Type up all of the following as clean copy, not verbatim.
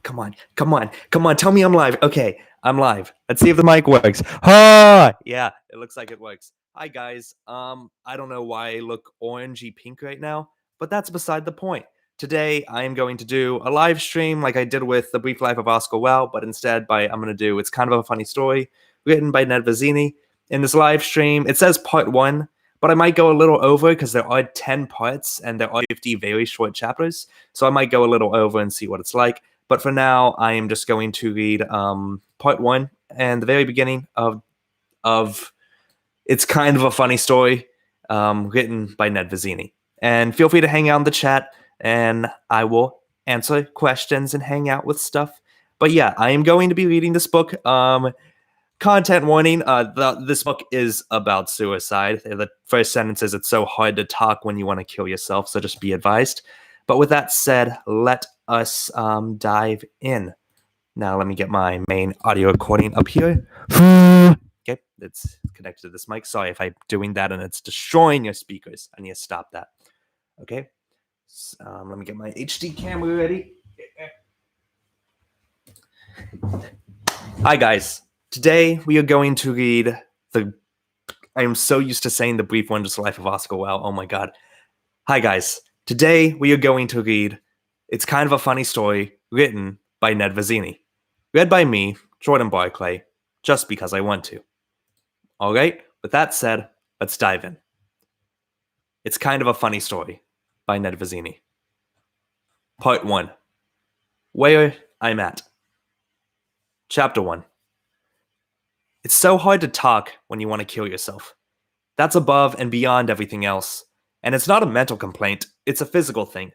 Come on. Tell me I'm live. Okay, I'm live. Let's see if the mic works. Ah, yeah, it looks like it works. Hi guys. I don't know why I look orangey pink right now, but that's beside the point. Today I am going to do a live stream like I did with The Brief Life of Oscar Wilde, but instead I'm going to do It's Kind of a Funny Story, written by Ned Vizzini. In this live stream, it says part 1, but I might go a little over because there are 10 parts and there are 50 very short chapters, so I might go a little over and see what it's like. But for now, I am just going to read part 1 and the very beginning of It's Kind of a Funny Story, written by Ned Vizzini. And feel free to hang out in the chat, and I will answer questions and hang out with stuff. But yeah, I am going to be reading this book. Content warning, this book is about suicide. The first sentence is, it's so hard to talk when you want to kill yourself, so just be advised. But with that said, let us dive in. Now let me get my main audio recording up here. Okay, it's connected to this mic. Sorry if I'm doing that and it's destroying your speakers. I need to stop that. Okay, so, let me get my HD camera ready. Hi guys. Today we are going to read I am so used to saying The Brief Wondrous Life of Oscar Wilde. Oh my god. Hi guys. Today we are going to read It's Kind of a Funny Story, written by Ned Vizzini. Read by me, Jordan Barclay, just because I want to. Alright, with that said, let's dive in. It's Kind of a Funny Story, by Ned Vizzini. Part 1. Where I'm at. Chapter 1. It's so hard to talk when you want to kill yourself. That's above and beyond everything else. And it's not a mental complaint, it's a physical thing.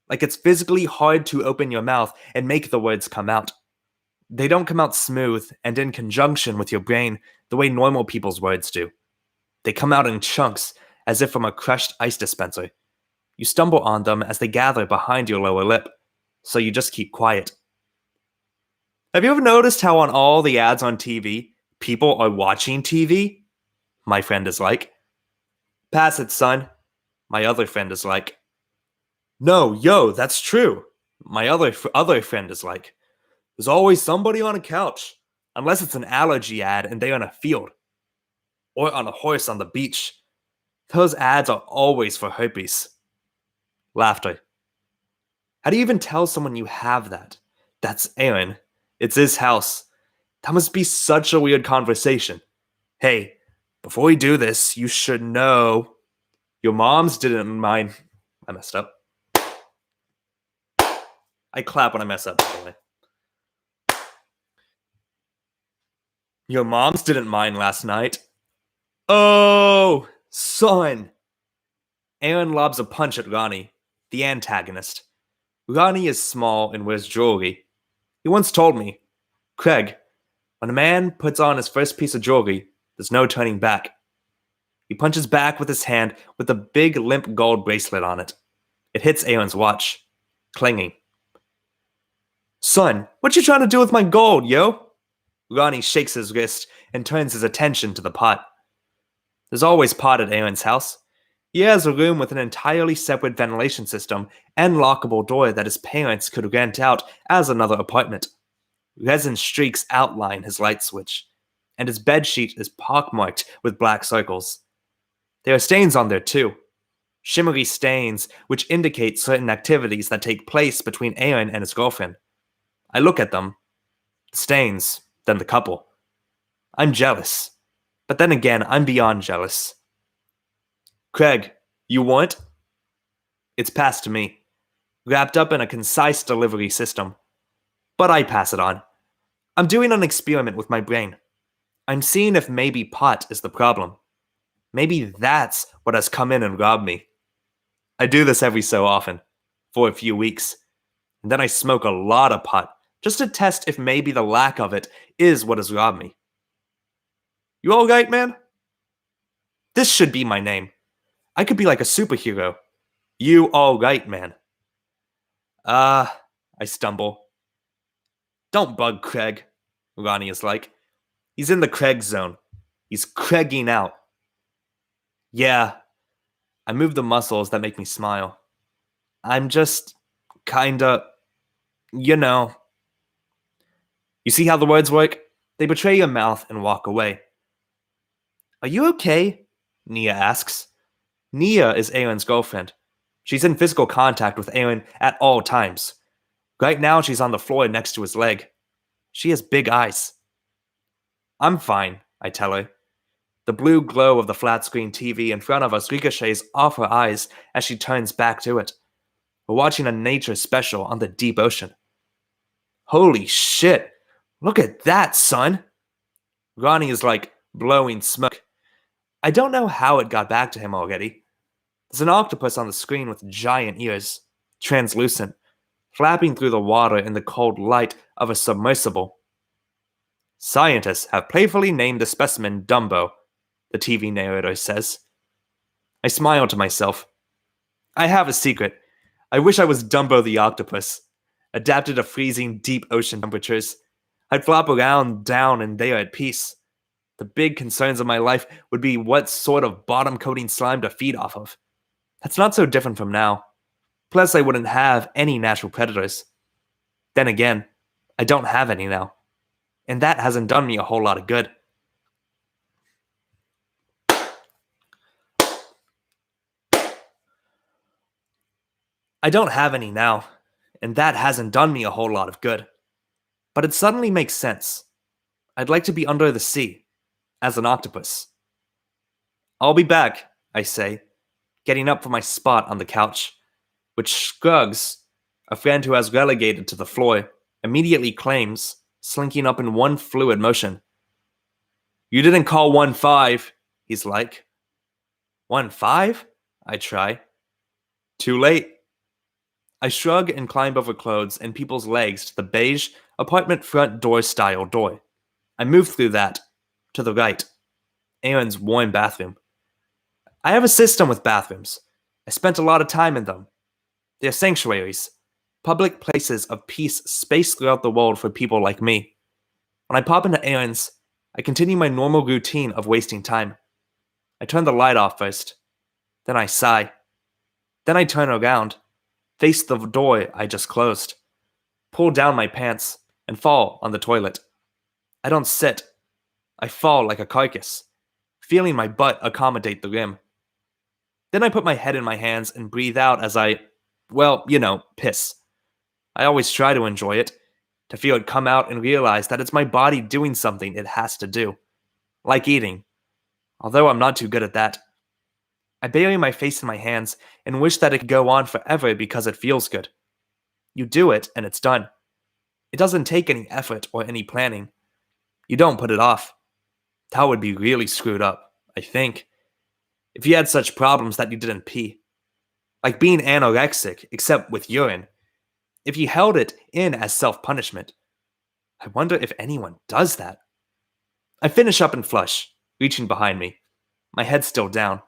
Like it's physically hard to open your mouth and make the words come out. They don't come out smooth and in conjunction with your brain the way normal people's words do. They come out in chunks, as if from a crushed ice dispenser. You stumble on them as they gather behind your lower lip, so you just keep quiet. Have you ever noticed how on all the ads on TV, people are watching TV? My friend is like. Pass it, son. My other friend is like. No, yo, that's true. My other friend is like. There's always somebody on a couch, unless it's an allergy ad and they're on a field. Or on a horse on the beach. Those ads are always for herpes. Laughter. How do you even tell someone you have that? That's Aaron. It's his house. That must be such a weird conversation. Hey, before we do this, you should know your mom's didn't mind. I messed up. I clap when I mess up, by the way. Your mom's didn't mind last night. Oh, son. Aaron lobs a punch at Ronnie, the antagonist. Ronnie is small and wears jewelry. He once told me, Craig, when a man puts on his first piece of jewelry, there's no turning back. He punches back with his hand with a big limp gold bracelet on it. It hits Aaron's watch, clanging. Son, what you trying to do with my gold, yo? Ronnie shakes his wrist and turns his attention to the pot. There's always pot at Aaron's house. He has a room with an entirely separate ventilation system and lockable door that his parents could rent out as another apartment. Resin streaks outline his light switch, and his bedsheet is pockmarked with black circles. There are stains on there too. Shimmery stains which indicate certain activities that take place between Aaron and his girlfriend. I look at them. The stains, then the couple. I'm jealous. But then again, I'm beyond jealous. Craig, you want? It's passed to me, wrapped up in a concise delivery system. But I pass it on. I'm doing an experiment with my brain. I'm seeing if maybe pot is the problem. Maybe that's what has come in and robbed me. I do this every so often, for a few weeks. And then I smoke a lot of pot, just to test if maybe the lack of it is what has robbed me. You alright, man? This should be my name. I could be like a superhero. You alright, man. I stumble. Don't bug Craig, Ronnie is like. He's in the Craig zone. He's Craiging out. Yeah. I move the muscles that make me smile. I'm just kinda, you know. You see how the words work? They betray your mouth and walk away. Are you okay? Nia asks. Nia is Aaron's girlfriend. She's in physical contact with Aaron at all times. Right now, she's on the floor next to his leg. She has big eyes. I'm fine, I tell her. The blue glow of the flat-screen TV in front of us ricochets off her eyes as she turns back to it. We're watching a nature special on the deep ocean. Holy shit! Look at that, son! Ronnie is like blowing smoke. I don't know how it got back to him already. There's an octopus on the screen with giant ears, translucent, flapping through the water in the cold light of a submersible. Scientists have playfully named the specimen Dumbo, the TV narrator says. I smile to myself. I have a secret. I wish I was Dumbo the octopus, adapted to freezing deep ocean temperatures. I'd flop around, down, and there at peace. The big concerns of my life would be what sort of bottom-coating slime to feed off of. That's not so different from now. Plus, I wouldn't have any natural predators. Then again, I don't have any now. And that hasn't done me a whole lot of good. I don't have any now, and that hasn't done me a whole lot of good. But it suddenly makes sense. I'd like to be under the sea, as an octopus. I'll be back, I say, getting up from my spot on the couch, which Scruggs, a friend who has relegated to the floor, immediately claims, slinking up in one fluid motion. You didn't call 1-5, he's like. 1-5? I try. Too late. I shrug and climb over clothes and people's legs to the beige apartment front door style door. I move through that, to the right. Aaron's warm bathroom. I have a system with bathrooms. I spent a lot of time in them. They're sanctuaries, public places of peace spaced throughout the world for people like me. When I pop into Aaron's, I continue my normal routine of wasting time. I turn the light off first. Then I sigh. Then I turn around, face the door I just closed, pull down my pants, and fall on the toilet. I don't sit. I fall like a carcass, feeling my butt accommodate the rim. Then I put my head in my hands and breathe out as I, piss. I always try to enjoy it, to feel it come out and realize that it's my body doing something it has to do. Like eating. Although I'm not too good at that. I bury my face in my hands and wish that it could go on forever because it feels good. You do it and it's done. It doesn't take any effort or any planning. You don't put it off. That would be really screwed up, I think. If you had such problems that you didn't pee. Like being anorexic, except with urine. If you held it in as self-punishment. I wonder if anyone does that. I finish up and flush, reaching behind me. My head still down.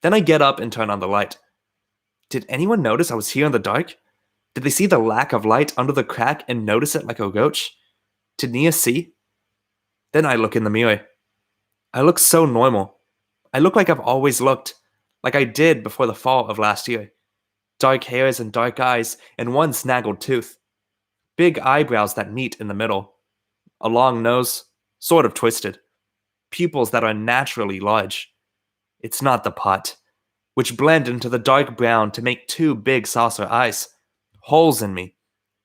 Then I get up and turn on the light. Did anyone notice I was here in the dark? Did they see the lack of light under the crack and notice it like a roach? Did Nia see? Then I look in the mirror. I look so normal. I look like I've always looked, like I did before the fall of last year. Dark hairs and dark eyes, and one snaggled tooth. Big eyebrows that meet in the middle. A long nose, sort of twisted. Pupils that are naturally large. It's not the pot, which blend into the dark brown to make two big saucer eyes. Holes in me.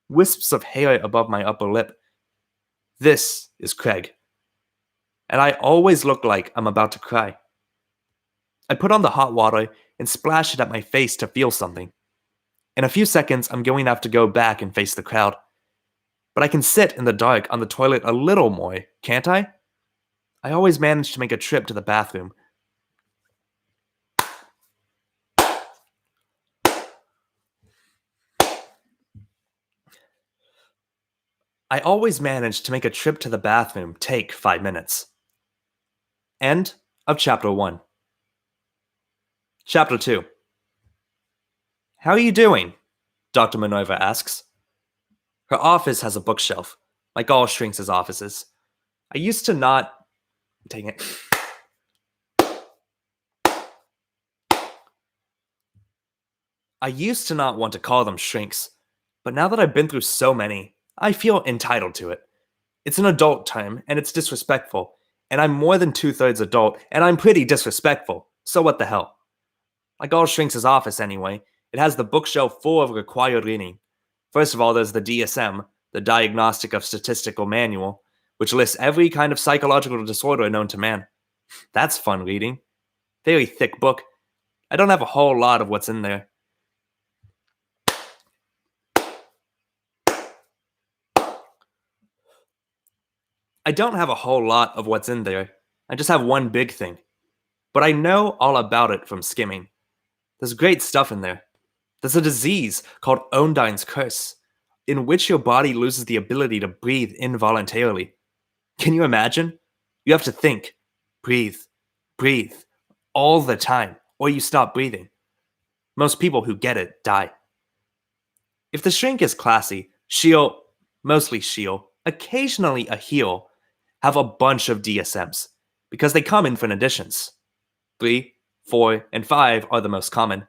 Wisps of hair above my upper lip. This is Craig. And I always look like I'm about to cry. I put on the hot water and splash it at my face to feel something. In a few seconds, I'm going to have to go back and face the crowd. But I can sit in the dark on the toilet a little more, can't I? I always manage to make a trip to the bathroom. Take 5 minutes. End of Chapter 1. Chapter 2. How are you doing? Dr. Minerva asks. Her office has a bookshelf, like all shrinks' offices. I used to not want to call them shrinks, but now that I've been through so many, I feel entitled to it. It's an adult term, and it's disrespectful. And I'm more than 2/3 adult, and I'm pretty disrespectful. So what the hell? Like all Shrinks' office anyway, it has the bookshelf full of required reading. First of all, there's the DSM, the Diagnostic of Statistical Manual, which lists every kind of psychological disorder known to man. That's fun reading. Very thick book. I don't have a whole lot of what's in there. I just have one big thing. But I know all about it from skimming. There's great stuff in there. There's a disease called Ondine's Curse, in which your body loses the ability to breathe involuntarily. Can you imagine? You have to think, breathe, breathe, all the time, or you stop breathing. Most people who get it die. If the shrink is classy, mostly she'll, occasionally a he'll, have a bunch of DSMs, because they come in for editions. 3, 4, and 5 are the most common.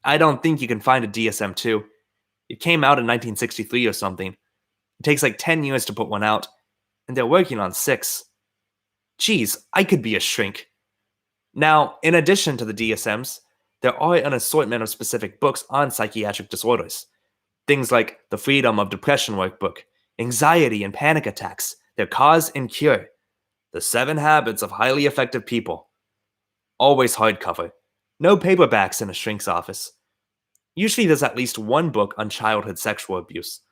I don't think you can find a DSM-2. It came out in 1963 or something. It takes like 10 years to put one out, and they're working on 6. Geez, I could be a shrink. Now, in addition to the DSMs, there are an assortment of specific books on psychiatric disorders. Things like the Freedom of Depression Workbook, Anxiety and Panic Attacks, Their Cause and Cure, The 7 Habits of Highly Effective People. Always hardcover. No paperbacks in a shrink's office. Usually there's at least one book on childhood sexual abuse,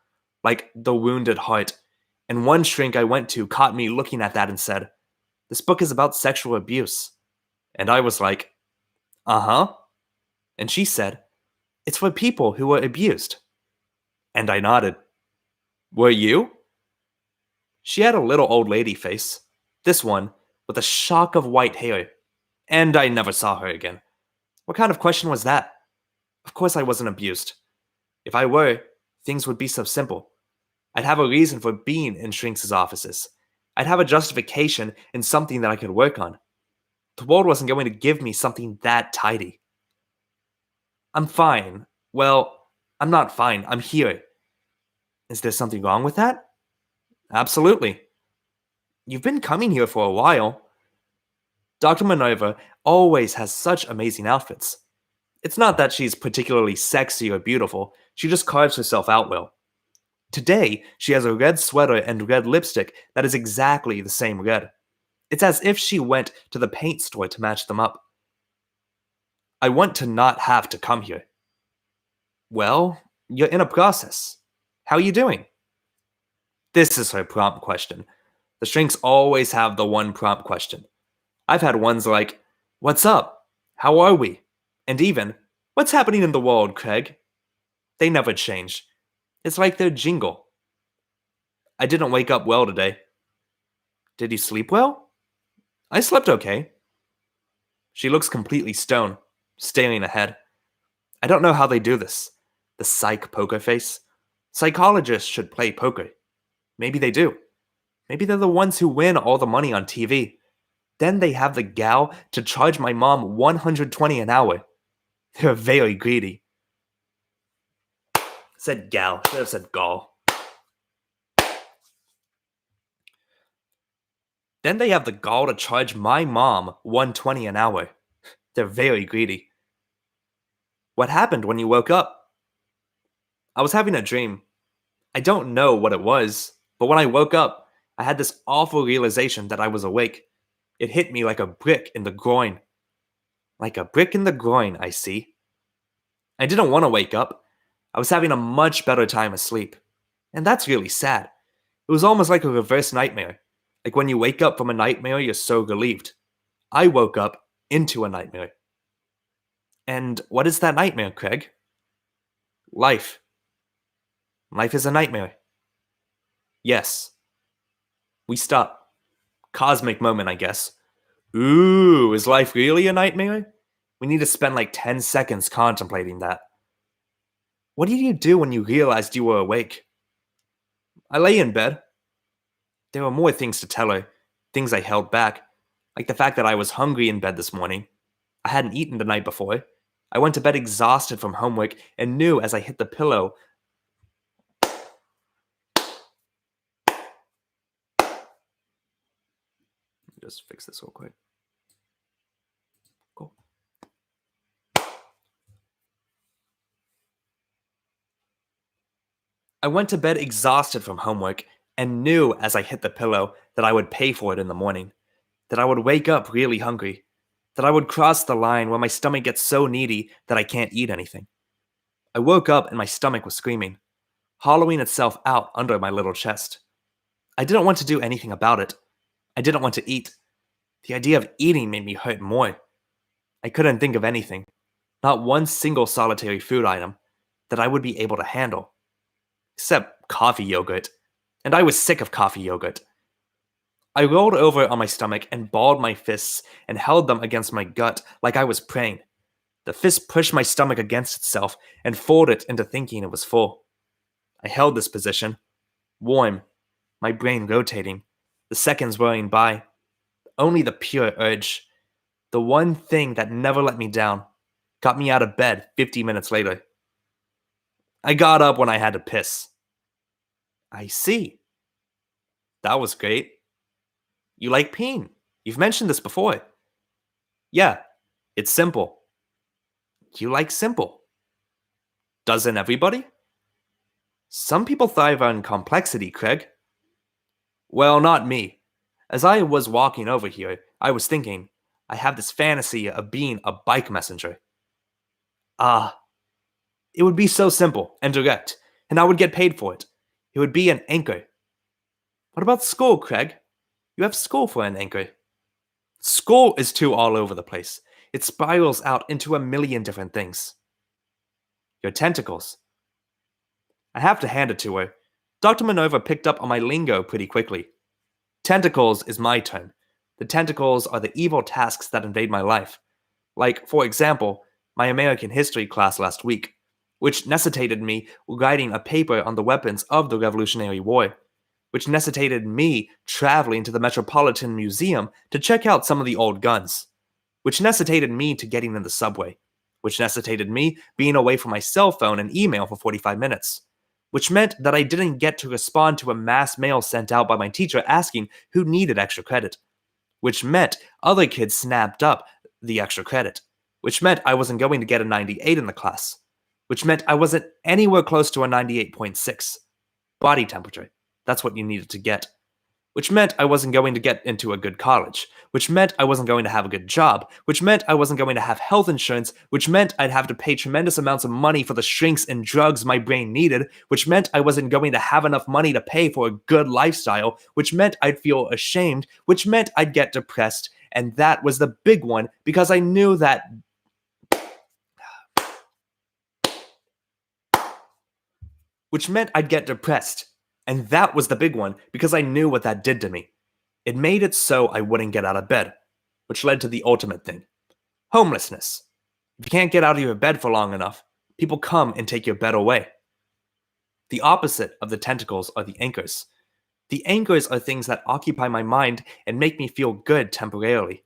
like The Wounded Heart, and one shrink I went to caught me looking at that and said, "This book is about sexual abuse." And I was like, "Uh-huh." And she said, "It's for people who were abused." And I nodded. "Were you?" She had a little old lady face, this one with a shock of white hair, and I never saw her again. What kind of question was that? Of course I wasn't abused. If I were, things would be so simple. I'd have a reason for being in Shrinks' offices. I'd have a justification and something that I could work on. The world wasn't going to give me something that tidy. "I'm fine. Well, I'm not fine. I'm here." "Is there something wrong with that?" "Absolutely." "You've been coming here for a while." Dr. Minerva always has such amazing outfits. It's not that she's particularly sexy or beautiful, she just carves herself out well. Today, she has a red sweater and red lipstick that is exactly the same red. It's as if she went to the paint store to match them up. "I want to not have to come here." "Well, you're in a process. How are you doing?" This is her prompt question. The shrinks always have the one prompt question. I've had ones like, "What's up? How are we?" And even, "What's happening in the world, Craig?" They never change. It's like their jingle. "I didn't wake up well today." "Did you sleep well?" "I slept okay." She looks completely stone, staring ahead. I don't know how they do this. The psych poker face. Psychologists should play poker. Maybe they do. Maybe they're the ones who win all the money on TV. Then they have the gal to charge my mom $120 an hour. They're very greedy. Said gal, should have said gall. Then they have the gall to charge my mom $120 an hour. They're very greedy. "What happened when you woke up?" "I was having a dream. I don't know what it was, but when I woke up, I had this awful realization that I was awake. It hit me like a brick in the groin." "Like a brick in the groin, I see." "I didn't want to wake up. I was having a much better time asleep. And that's really sad. It was almost like a reverse nightmare. Like when you wake up from a nightmare, you're so relieved. I woke up into a nightmare." "And what is that nightmare, Craig?" "Life. Life is a nightmare." "Yes." We stop. Cosmic moment, I guess. Ooh, is life really a nightmare? We need to spend like 10 seconds contemplating that. "What did you do when you realized you were awake?" "I lay in bed." There were more things to tell her, things I held back, like the fact that I was hungry in bed this morning. I hadn't eaten the night before. I went to bed exhausted from homework and knew as I hit the pillow just fix this real quick. Cool. I went to bed exhausted from homework and knew as I hit the pillow that I would pay for it in the morning, that I would wake up really hungry, that I would cross the line where my stomach gets so needy that I can't eat anything. I woke up and my stomach was screaming, hollowing itself out under my little chest. I didn't want to do anything about it. I didn't want to eat. The idea of eating made me hurt more. I couldn't think of anything, not one single solitary food item, that I would be able to handle. Except coffee yogurt. And I was sick of coffee yogurt. I rolled over on my stomach and balled my fists and held them against my gut like I was praying. The fist pushed my stomach against itself and folded it into thinking it was full. I held this position, warm, my brain rotating, the seconds whirling by. Only the pure urge, the one thing that never let me down, got me out of bed 50 minutes later. I got up when I had to piss. I see. That was great. You like peeing. You've mentioned this before. Yeah, it's simple. You like simple. Doesn't everybody? Some people thrive on complexity, Craig. Well, not me. As I was walking over here, I was thinking, I have this fantasy of being a bike messenger. It would be so simple and direct, and I would get paid for it. It would be an anchor. What about school, Craig? You have school for an anchor. School is too all over the place. It spirals out into a million different things. Your tentacles. I have to hand it to her. Dr. Minerva picked up on my lingo pretty quickly. Tentacles is my term. The tentacles are the evil tasks that invade my life. Like, for example, my American history class last week, which necessitated me writing a paper on the weapons of the Revolutionary War, which necessitated me traveling to the Metropolitan Museum to check out some of the old guns, which necessitated me to getting in the subway, which necessitated me being away from my cell phone and email for 45 minutes, which meant that I didn't get to respond to a mass mail sent out by my teacher asking who needed extra credit, which meant other kids snapped up the extra credit, which meant I wasn't going to get a 98 in the class, which meant I wasn't anywhere close to a 98.6. Body temperature. That's what you needed to get. Which meant I wasn't going to get into a good college, which meant I wasn't going to have a good job, which meant I wasn't going to have health insurance, which meant I'd have to pay tremendous amounts of money for the shrinks and drugs my brain needed, which meant I wasn't going to have enough money to pay for a good lifestyle, which meant I'd feel ashamed, which meant I'd get depressed, and that was the big one because I knew that which meant I'd get depressed. And that was the big one because I knew what that did to me. It made it so I wouldn't get out of bed, which led to the ultimate thing. Homelessness. If you can't get out of your bed for long enough, people come and take your bed away. The opposite of the tentacles are the anchors. The anchors are things that occupy my mind and make me feel good temporarily.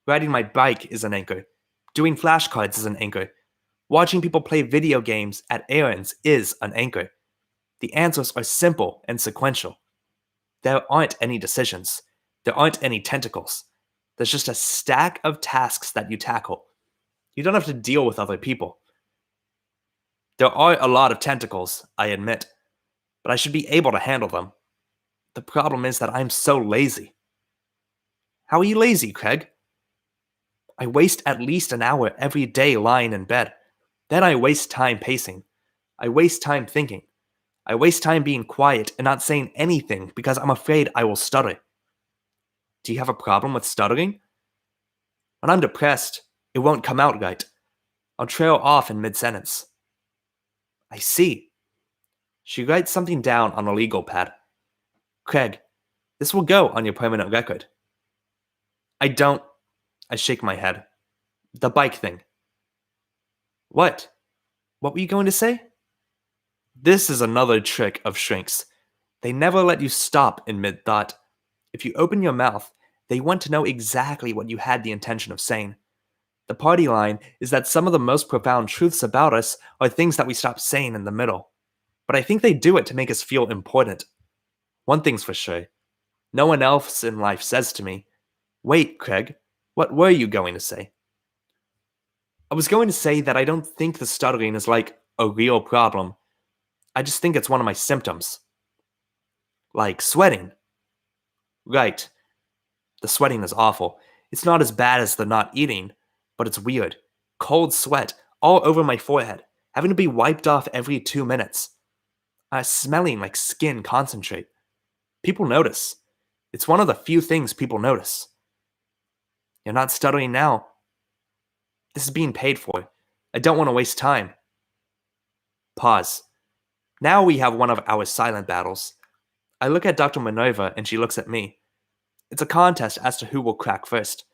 Riding my bike is an anchor. Doing flashcards is an anchor. Watching people play video games at errands is an anchor. The answers are simple and sequential. There aren't any decisions. There aren't any tentacles. There's just a stack of tasks that you tackle. You don't have to deal with other people. There are a lot of tentacles, I admit, but I should be able to handle them. The problem is that I'm so lazy. How are you lazy, Craig? I waste at least an hour every day lying in bed. Then I waste time pacing. I waste time thinking. I waste time being quiet and not saying anything because I'm afraid I will stutter. Do you have a problem with stuttering? When I'm depressed, it won't come out right. I'll trail off in mid-sentence. I see. She writes something down on a legal pad. Craig, this will go on your permanent record. I don't. I shake my head. The bike thing. What? What were you going to say? This is another trick of shrinks. They never let you stop in mid-thought. If you open your mouth, they want to know exactly what you had the intention of saying. The party line is that some of the most profound truths about us are things that we stop saying in the middle. But I think they do it to make us feel important. One thing's for sure. No one else in life says to me, Wait, Craig, what were you going to say? I was going to say that I don't think the stuttering is like a real problem. I just think it's one of my symptoms. Like sweating. Right. The sweating is awful. It's not as bad as the not eating, but it's weird. Cold sweat all over my forehead, having to be wiped off every 2 minutes. Smelling like skin concentrate. People notice. It's one of the few things people notice. You're not stuttering now. This is being paid for. I don't want to waste time. Pause. Now we have one of our silent battles. I look at Dr. Minerva and she looks at me. It's a contest as to who will crack first.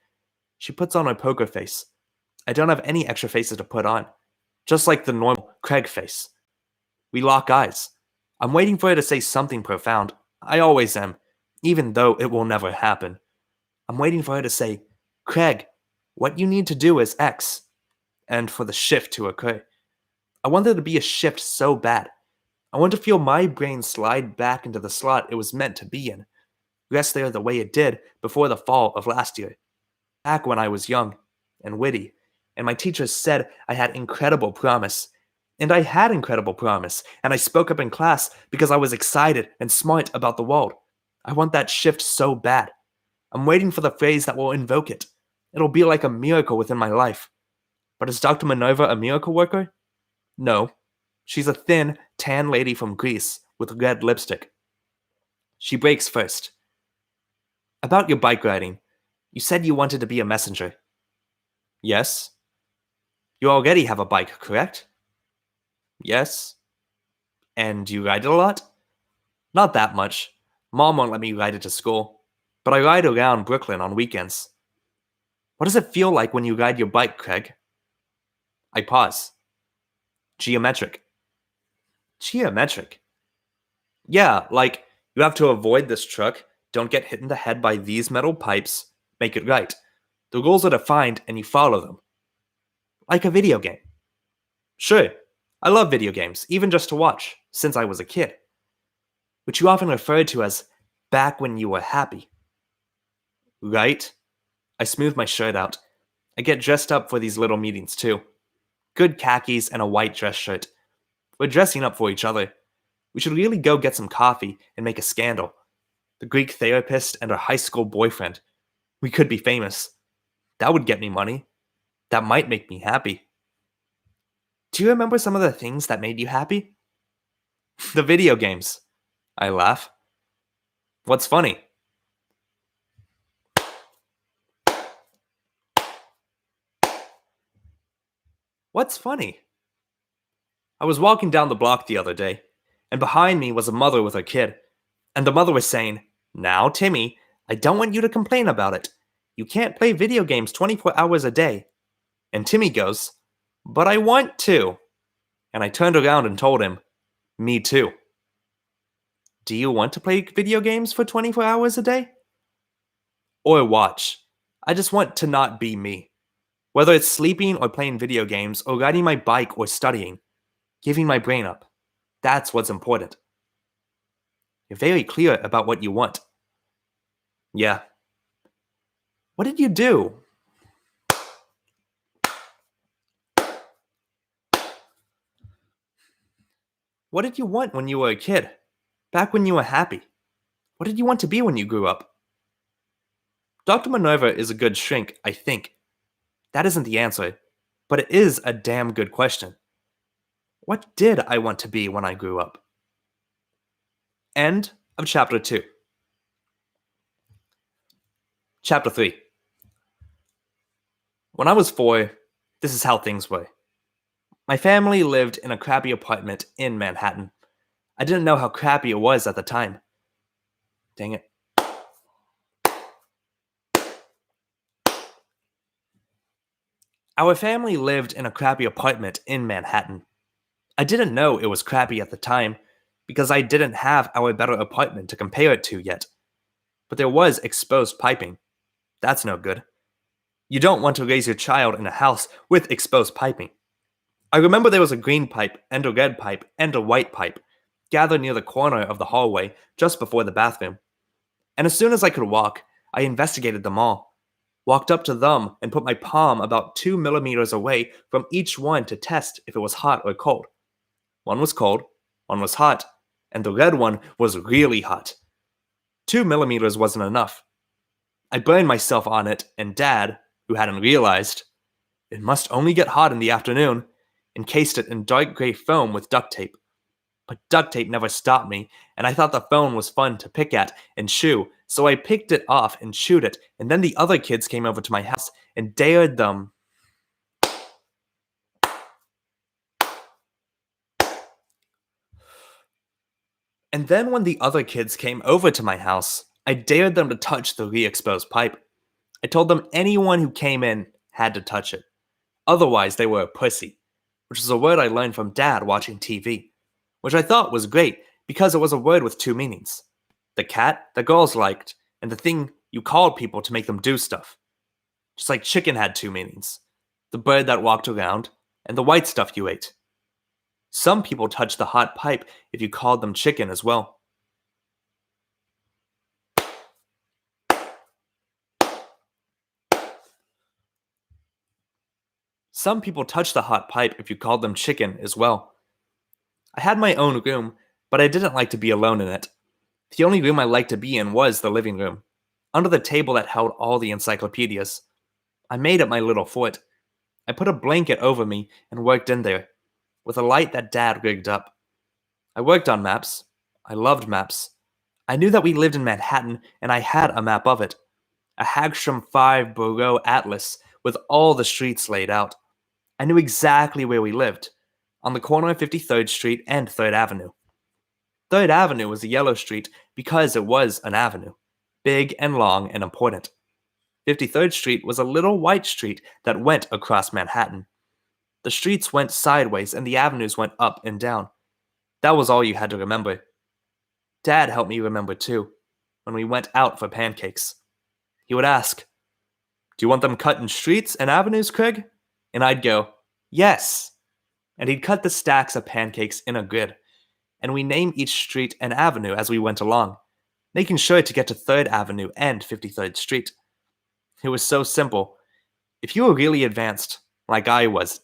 She puts on her poker face. I don't have any extra faces to put on. Just like the normal Craig face. We lock eyes. I'm waiting for her to say something profound. I always am, even though it will never happen. I'm waiting for her to say, Craig, what you need to do is X, and for the shift to occur. I want there to be a shift so bad. I want to feel my brain slide back into the slot it was meant to be in. Rest there the way it did before the fall of last year. Back when I was young and witty, and my teachers said I had incredible promise. And I had incredible promise, and I spoke up in class because I was excited and smart about the world. I want that shift so bad. I'm waiting for the phrase that will invoke it. It'll be like a miracle within my life. But is Dr. Minerva a miracle worker? No. She's a thin, tan lady from Greece with red lipstick. She breaks first. About your bike riding, you said you wanted to be a messenger. Yes. You already have a bike, correct? Yes. And you ride it a lot? Not that much. Mom won't let me ride it to school, but I ride around Brooklyn on weekends. What does it feel like when you ride your bike, Craig? I pause. Geometric. Geometric? Yeah, like you have to avoid this truck, don't get hit in the head by these metal pipes, make it right. The rules are defined and you follow them. Like a video game. Sure. I love video games, even just to watch, since I was a kid. Which you often refer to as back when you were happy. Right? I smooth my shirt out. I get dressed up for these little meetings too. Good khakis and a white dress shirt. We're dressing up for each other. We should really go get some coffee and make a scandal. The Greek therapist and her high school boyfriend. We could be famous. That would get me money. That might make me happy. Do you remember some of the things that made you happy? The video games. I laugh. What's funny? What's funny? I was walking down the block the other day, and behind me was a mother with her kid. And the mother was saying, Now, Timmy, I don't want you to complain about it. You can't play video games 24 hours a day. And Timmy goes, But I want to. And I turned around and told him, Me too. Do you want to play video games for 24 hours a day? Or watch. I just want to not be me. Whether it's sleeping or playing video games or riding my bike or studying, giving my brain up. That's what's important. You're very clear about what you want. Yeah. What did you do? What did you want when you were a kid? Back when you were happy? What did you want to be when you grew up? Dr. Minerva is a good shrink, I think. That isn't the answer, but it is a damn good question. What did I want to be when I grew up? End of Chapter 2. Chapter 3. When I was 4, this is how things were. My family lived in a crappy apartment in Manhattan. I didn't know how crappy it was at the time. Dang it. Our family lived in a crappy apartment in Manhattan. I didn't know it was crappy at the time because I didn't have our better apartment to compare it to yet. But there was exposed piping. That's no good. You don't want to raise your child in a house with exposed piping. I remember there was a green pipe and a red pipe and a white pipe gathered near the corner of the hallway just before the bathroom. And as soon as I could walk, I investigated them all. walked up to them and put my palm about 2 millimeters away from each one to test if it was hot or cold. One was cold, one was hot, and the red one was really hot. 2 millimeters wasn't enough. I burned myself on it, and Dad, who hadn't realized it must only get hot in the afternoon, encased it in dark gray foam with duct tape. But duct tape never stopped me, and I thought the foam was fun to pick at and chew, so I picked it off and chewed it, and then the other kids came over to my house and dared them. And then when the other kids came over to my house, I dared them to touch the re-exposed pipe. I told them anyone who came in had to touch it. Otherwise, they were a pussy, which is a word I learned from Dad watching TV, which I thought was great because it was a word with two meanings. The cat that girls liked, and the thing you called people to make them do stuff. Just like chicken had two meanings. The bird that walked around, and the white stuff you ate. Some people touched the hot pipe if you called them chicken as well. Some people touched the hot pipe if you called them chicken as well. I had my own room, but I didn't like to be alone in it. The only room I liked to be in was the living room, under the table that held all the encyclopedias. I made it my little fort. I put a blanket over me and worked in there, with a light that Dad rigged up. I worked on maps. I loved maps. I knew that we lived in Manhattan, and I had a map of it. A Hagstrom 5 borough atlas with all the streets laid out. I knew exactly where we lived, on the corner of 53rd Street and 3rd Avenue. 3rd Avenue was a yellow street because it was an avenue, big and long and important. 53rd Street was a little white street that went across Manhattan. The streets went sideways and the avenues went up and down. That was all you had to remember. Dad helped me remember too, when we went out for pancakes. He would ask, "Do you want them cut in streets and avenues, Craig?" And I'd go, "Yes." And he'd cut the stacks of pancakes in a grid, and we named each street and avenue as we went along, making sure to get to 3rd Avenue and 53rd Street. It was so simple. If you were really advanced, like I was,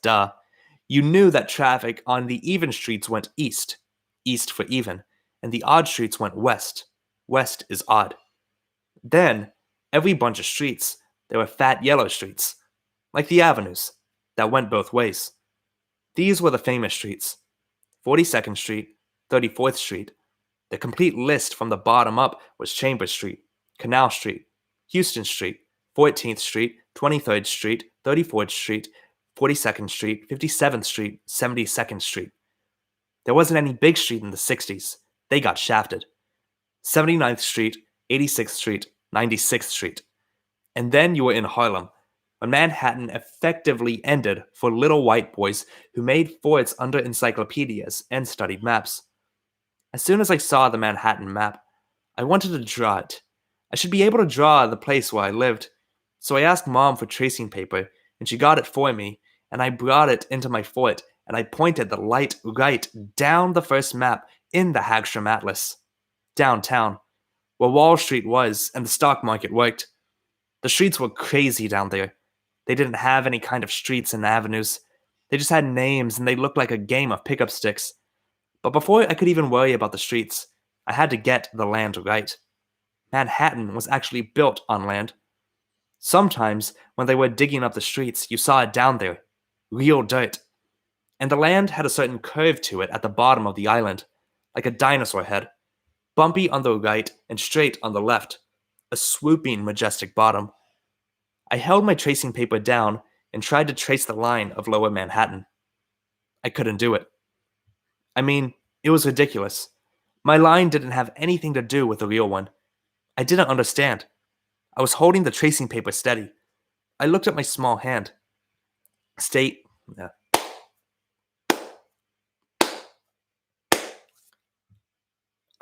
you knew that traffic on the even streets went east, east for even, and the odd streets went west, west is odd. Then, every bunch of streets, there were fat yellow streets, like the avenues, that went both ways. These were the famous streets: 42nd Street, 34th Street. The complete list from the bottom up was Chambers Street, Canal Street, Houston Street, 14th Street, 23rd Street, 34th Street, 42nd Street, 57th Street, 72nd Street. There wasn't any big street in the 60s. They got shafted. 79th Street, 86th Street, 96th Street. And then you were in Harlem, when Manhattan effectively ended for little white boys who made forts under encyclopedias and studied maps. As soon as I saw the Manhattan map, I wanted to draw it. I should be able to draw the place where I lived. So I asked Mom for tracing paper, and she got it for me, and I brought it into my fort, and I pointed the light right down the first map in the Hagstrom Atlas. Downtown, where Wall Street was and the stock market worked. The streets were crazy down there. They didn't have any kind of streets and avenues. They just had names, and they looked like a game of pickup sticks. But before I could even worry about the streets, I had to get the land right. Manhattan was actually built on land. Sometimes, when they were digging up the streets, you saw it down there. Real dirt. And the land had a certain curve to it at the bottom of the island, like a dinosaur head. Bumpy on the right and straight on the left. A swooping, majestic bottom. I held my tracing paper down and tried to trace the line of Lower Manhattan. I couldn't do it. I mean, it was ridiculous. My line didn't have anything to do with the real one. I didn't understand. I was holding the tracing paper steady. I looked at my small hand.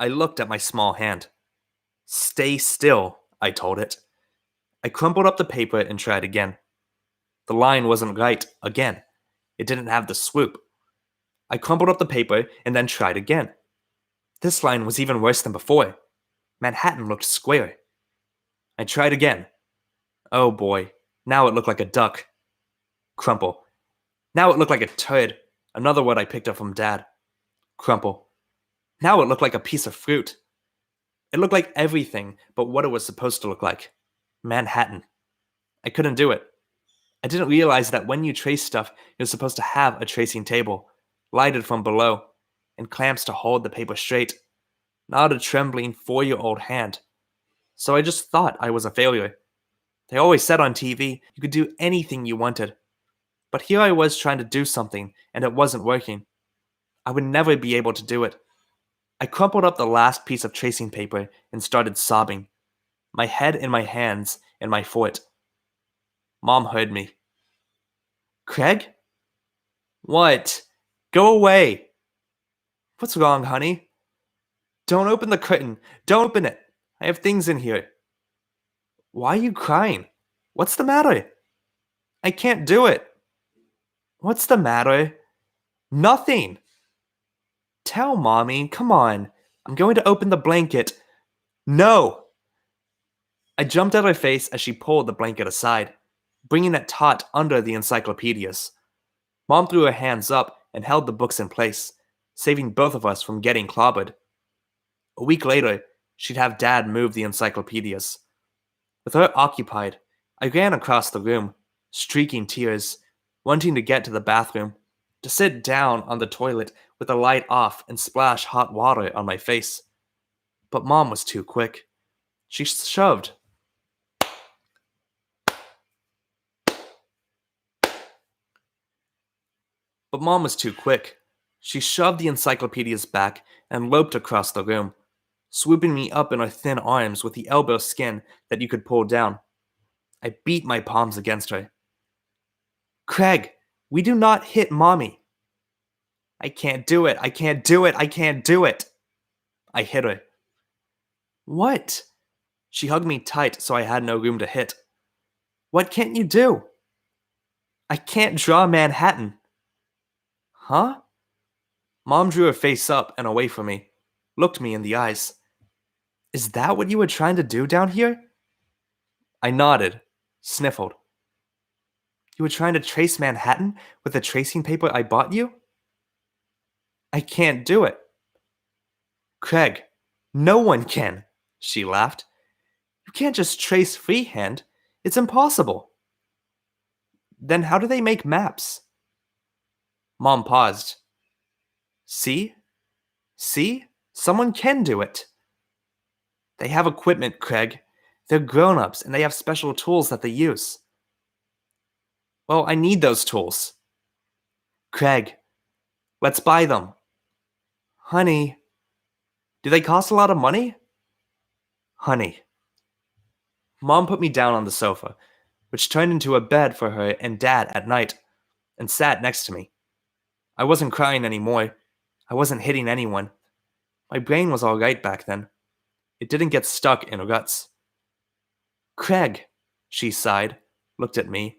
I looked at my small hand. "Stay still," I told it. I crumpled up the paper and tried again. The line wasn't right again. It didn't have the swoop. I crumpled up the paper and then tried again. This line was even worse than before. Manhattan looked square. I tried again. Oh boy, now it looked like a duck. Crumple. Now it looked like a turd, another word I picked up from Dad. Crumple. Now it looked like a piece of fruit. It looked like everything but what it was supposed to look like. Manhattan. I couldn't do it. I didn't realize that when you trace stuff, you're supposed to have a tracing table, lighted from below, and clamps to hold the paper straight, not a trembling 4-year-old hand. So I just thought I was a failure. They always said on TV you could do anything you wanted. But here I was trying to do something, and it wasn't working. I would never be able to do it. I crumpled up the last piece of tracing paper and started sobbing, my head in my hands and my foot. Mom heard me. Craig? What? Go away! What's wrong, honey? Don't open the curtain. Don't open it. I have things in here. Why are you crying? What's the matter? I can't do it. What's the matter? Nothing. Tell Mommy, come on. I'm going to open the blanket. No! I jumped at her face as she pulled the blanket aside, bringing it taut under the encyclopedias. Mom threw her hands up and held the books in place, saving both of us from getting clobbered. A week later, she'd have Dad move the encyclopedias. With her occupied, I ran across the room, streaking tears, wanting to get to the bathroom, to sit down on the toilet with the light off and splash hot water on my face. But Mom was too quick. She shoved. She shoved the encyclopedias back and loped across the room, swooping me up in her thin arms with the elbow skin that you could pull down. I beat my palms against her. Craig, we do not hit Mommy. I can't do it. I can't do it. I can't do it. I hit her. What? She hugged me tight so I had no room to hit. What can't you do? I can't draw Manhattan. Huh? Mom drew her face up and away from me, looked me in the eyes. Is that what you were trying to do down here? I nodded, sniffled. You were trying to trace Manhattan with the tracing paper I bought you? I can't do it. Craig, no one can, she laughed. You can't just trace freehand. It's impossible. Then how do they make maps? Mom paused. See? See? Someone can do it. They have equipment, Craig. They're grown-ups and they have special tools that they use. Well, I need those tools. Craig, let's buy them. Honey, do they cost a lot of money? Honey. Mom put me down on the sofa, which turned into a bed for her and Dad at night, and sat next to me. I wasn't crying anymore. I wasn't hitting anyone. My brain was all right back then. It didn't get stuck in ruts. Craig, she sighed, looked at me.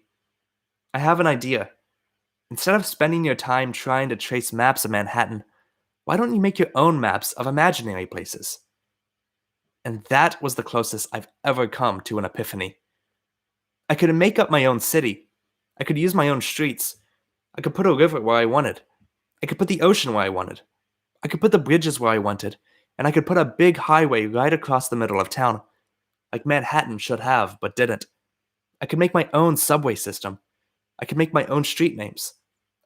I have an idea. Instead of spending your time trying to trace maps of Manhattan, why don't you make your own maps of imaginary places? And that was the closest I've ever come to an epiphany. I could make up my own city. I could use my own streets. I could put a river where I wanted. I could put the ocean where I wanted. I could put the bridges where I wanted. And I could put a big highway right across the middle of town, like Manhattan should have, but didn't. I could make my own subway system. I could make my own street names.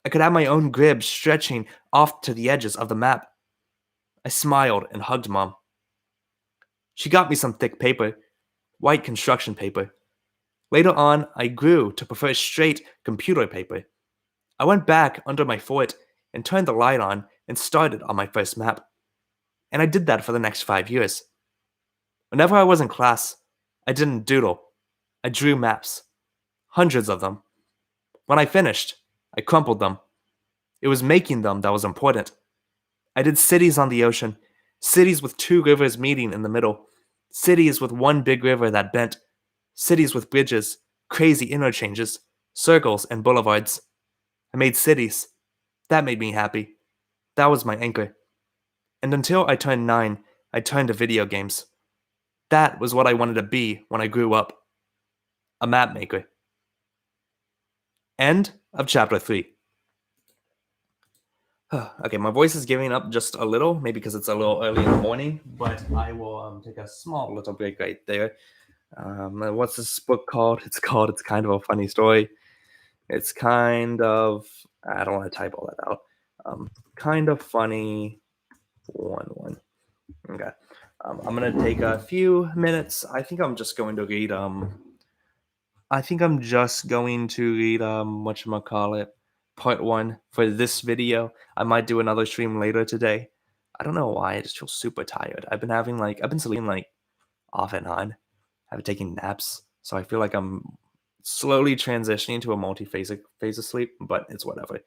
I could have my own grid stretching off to the edges of the map. I smiled and hugged Mom. She got me some thick paper, white construction paper. Later on, I grew to prefer straight computer paper. I went back under my fort and turned the light on and started on my first map. And I did that for the next 5 years. Whenever I was in class, I didn't doodle. I drew maps. Hundreds of them. When I finished, I crumpled them. It was making them that was important. I did cities on the ocean, cities with 2 rivers meeting in the middle, cities with 1 big river that bent, cities with bridges, crazy interchanges, circles, and boulevards. I made cities. That made me happy. That was my anchor. And until I turned 9, I turned to video games. That was what I wanted to be when I grew up. a map maker. End of chapter 3. Okay, my voice is giving up just a little, maybe because it's a little early in the morning, but I will take a small little break right there. What's this book called? It's Kind of a Funny Story. It's kind of, I don't want to type all that out. Kind of funny 1-1. Okay. I'm going to take a few minutes. I think I'm just going to read, whatchamacallit, part 1 for this video. I might do another stream later today. I don't know why, I just feel super tired. I've been sleeping like off and on. I've been taking naps, so I feel like I'm slowly transitioning to a multi-phase phase of sleep, but it's whatever.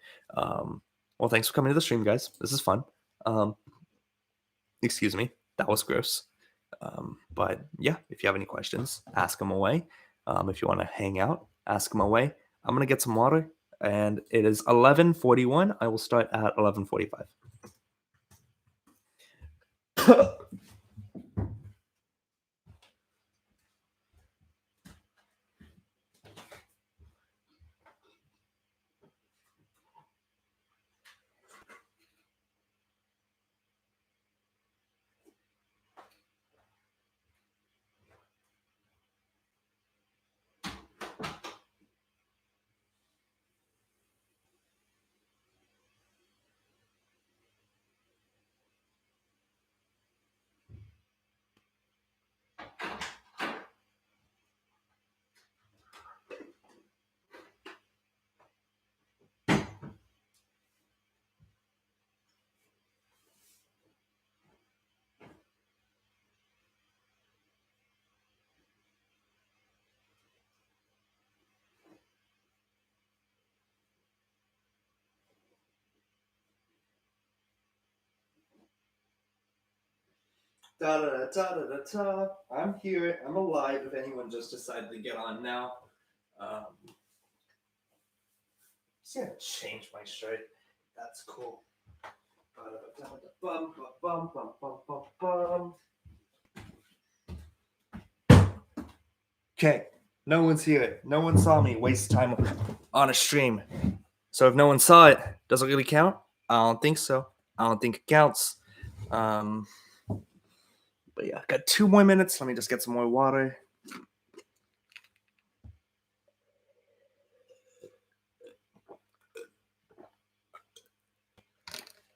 Well, thanks for coming to the stream, guys. This is fun. Excuse me, that was gross. But yeah, if you have any questions, ask them away. If you want to hang out, ask them away. I'm gonna get some water, and it is 11:41. I will start at 11:45. Da da da da da da. I'm here. I'm alive. If anyone just decided to get on now, just gonna change my shirt. That's cool. Bum, bum, bum, bum, bum, bum. Okay, no one's here. No one saw me waste time on a stream. So if no one saw it, does it really count? I don't think so. I don't think it counts. But yeah, got 2 more minutes. Let me just get some more water.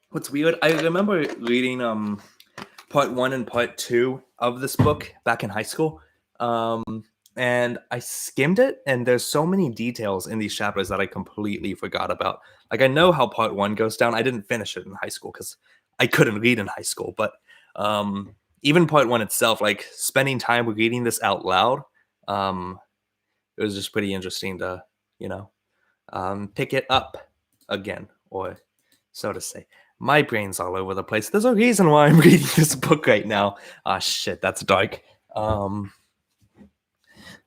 What's weird, I remember reading part 1 and part 2 of this book back in high school. And I skimmed it, and there's so many details in these chapters that I completely forgot about. Like, I know how part 1 goes down. I didn't finish it in high school because I couldn't read in high school. But even part 1 itself, like spending time reading this out loud, it was just pretty interesting to, pick it up again, or so to say. My brain's all over the place. There's a reason why I'm reading this book right now. Ah, shit, that's dark. Hope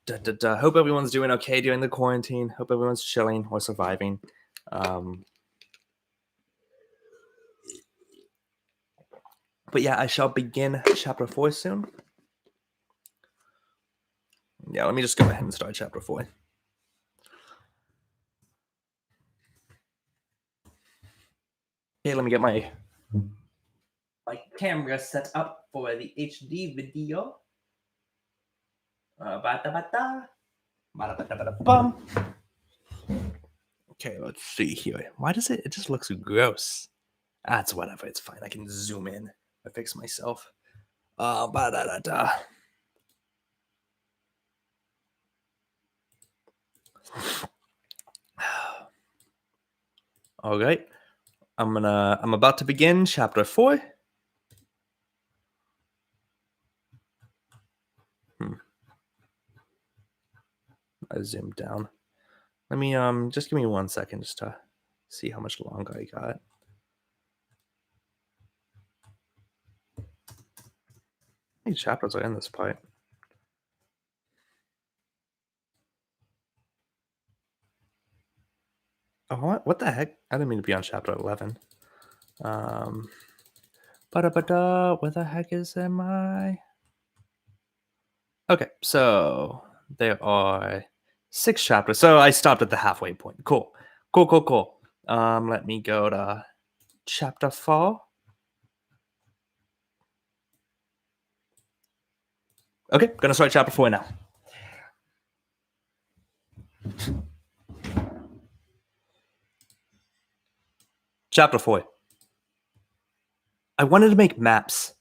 everyone's doing okay during the quarantine. Hope everyone's chilling or surviving. But yeah, I shall begin chapter 4 soon. Yeah, let me just go ahead and start chapter 4. Okay, let me get my camera set up for the HD video. Okay, let's see here. Why does it just looks gross? That's whatever, it's fine. I can zoom in. I fix myself. All right. I'm about to begin chapter 4. I zoomed down. Let me just give me 1 second just to see how much longer I got. How many chapters are in this part? Oh, what the heck? I didn't mean to be on chapter 11. Where the heck am I? Okay, so there are 6 chapters. So I stopped at the halfway point. Cool. Cool. Let me go to chapter 4. Okay, gonna start chapter 4 now. Chapter 4. I wanted to make maps.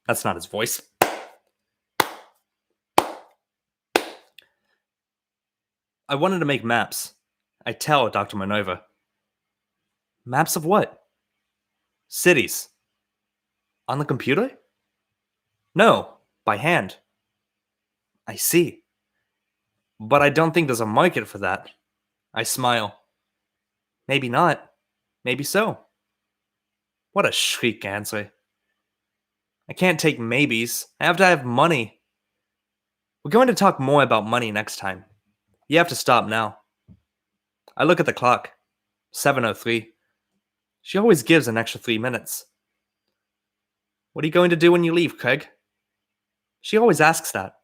That's not his voice. I wanted to make maps. I tell Dr. Minerva. Maps of what? Cities. On the computer? No, by hand. I see. But I don't think there's a market for that. I smile. Maybe not. Maybe so. What a shriek answer. I can't take maybes. I have to have money. We're going to talk more about money next time. You have to stop now. I look at the clock. 7:03. She always gives an extra 3 minutes. What are you going to do when you leave, Craig? She always asks that.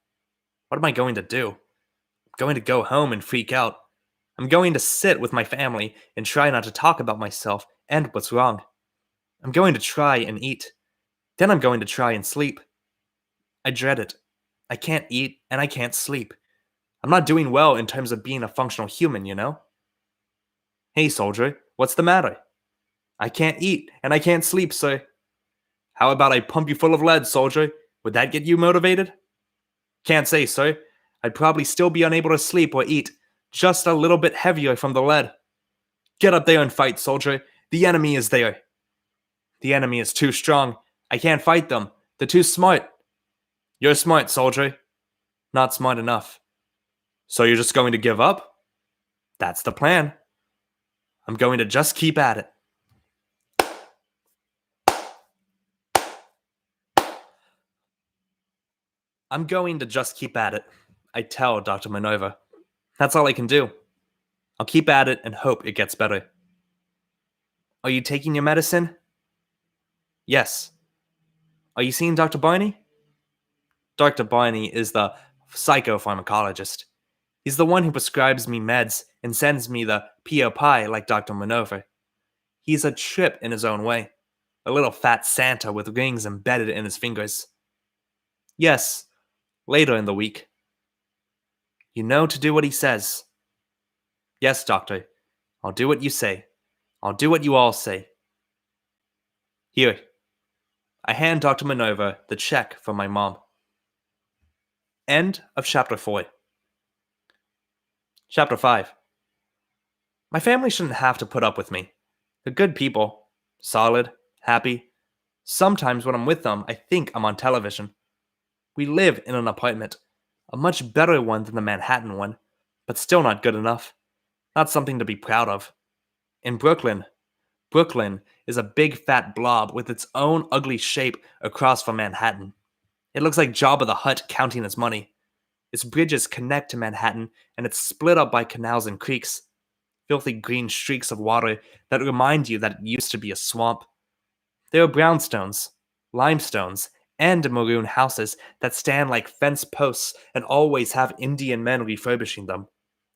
What am I going to do? I'm going to go home and freak out. I'm going to sit with my family and try not to talk about myself and what's wrong. I'm going to try and eat. Then I'm going to try and sleep. I dread it. I can't eat and I can't sleep. I'm not doing well in terms of being a functional human, you know? Hey, soldier, what's the matter? I can't eat and I can't sleep, sir. How about I pump you full of lead, soldier? Would that get you motivated? Can't say, sir. I'd probably still be unable to sleep or eat, just a little bit heavier from the lead. Get up there and fight, soldier. The enemy is there. The enemy is too strong. I can't fight them. They're too smart. You're smart, soldier. Not smart enough. So you're just going to give up? That's the plan. I'm going to just keep at it. I'm going to just keep at it. I tell Dr. Minerva. That's all I can do. I'll keep at it and hope it gets better. Are you taking your medicine? Yes. Are you seeing Dr. Barney? Dr. Barney is the psychopharmacologist. He's the one who prescribes me meds and sends me the P.O. pie like Dr. Minerva. He's a trip in his own way. A little fat Santa with rings embedded in his fingers. Yes, later in the week. You know to do what he says. Yes, doctor. I'll do what you say. I'll do what you all say. Here. I hand Dr. Minerva the check from my mom. End of chapter 4. Chapter 5. My family shouldn't have to put up with me. They're good people. Solid. Happy. Sometimes when I'm with them, I think I'm on television. We live in an apartment. A much better one than the Manhattan one, but still not good enough. Not something to be proud of. In Brooklyn is a big fat blob with its own ugly shape across from Manhattan. It looks like Jabba the Hutt counting his money. Its bridges connect to Manhattan, and it's split up by canals and creeks. Filthy green streaks of water that remind you that it used to be a swamp. There are brownstones, limestones, and maroon houses that stand like fence posts and always have Indian men refurbishing them.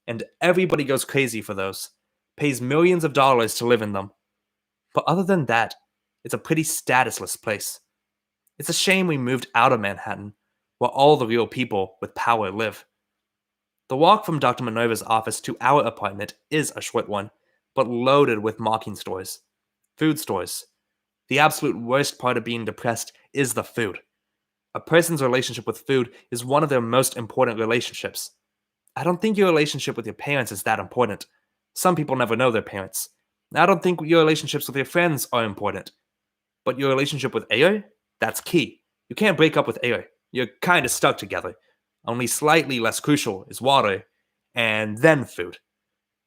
And everybody goes crazy for those, pays millions of dollars to live in them. But other than that, it's a pretty statusless place. It's a shame we moved out of Manhattan, where all the real people with power live. The walk from Dr. Minerva's office to our apartment is a short one, but loaded with mocking stores. Food stores. The absolute worst part of being depressed is the food. A person's relationship with food is one of their most important relationships. I don't think your relationship with your parents is that important. Some people never know their parents. I don't think your relationships with your friends are important. But your relationship with air? That's key. You can't break up with air. You're kind of stuck together. Only slightly less crucial is water, and then food.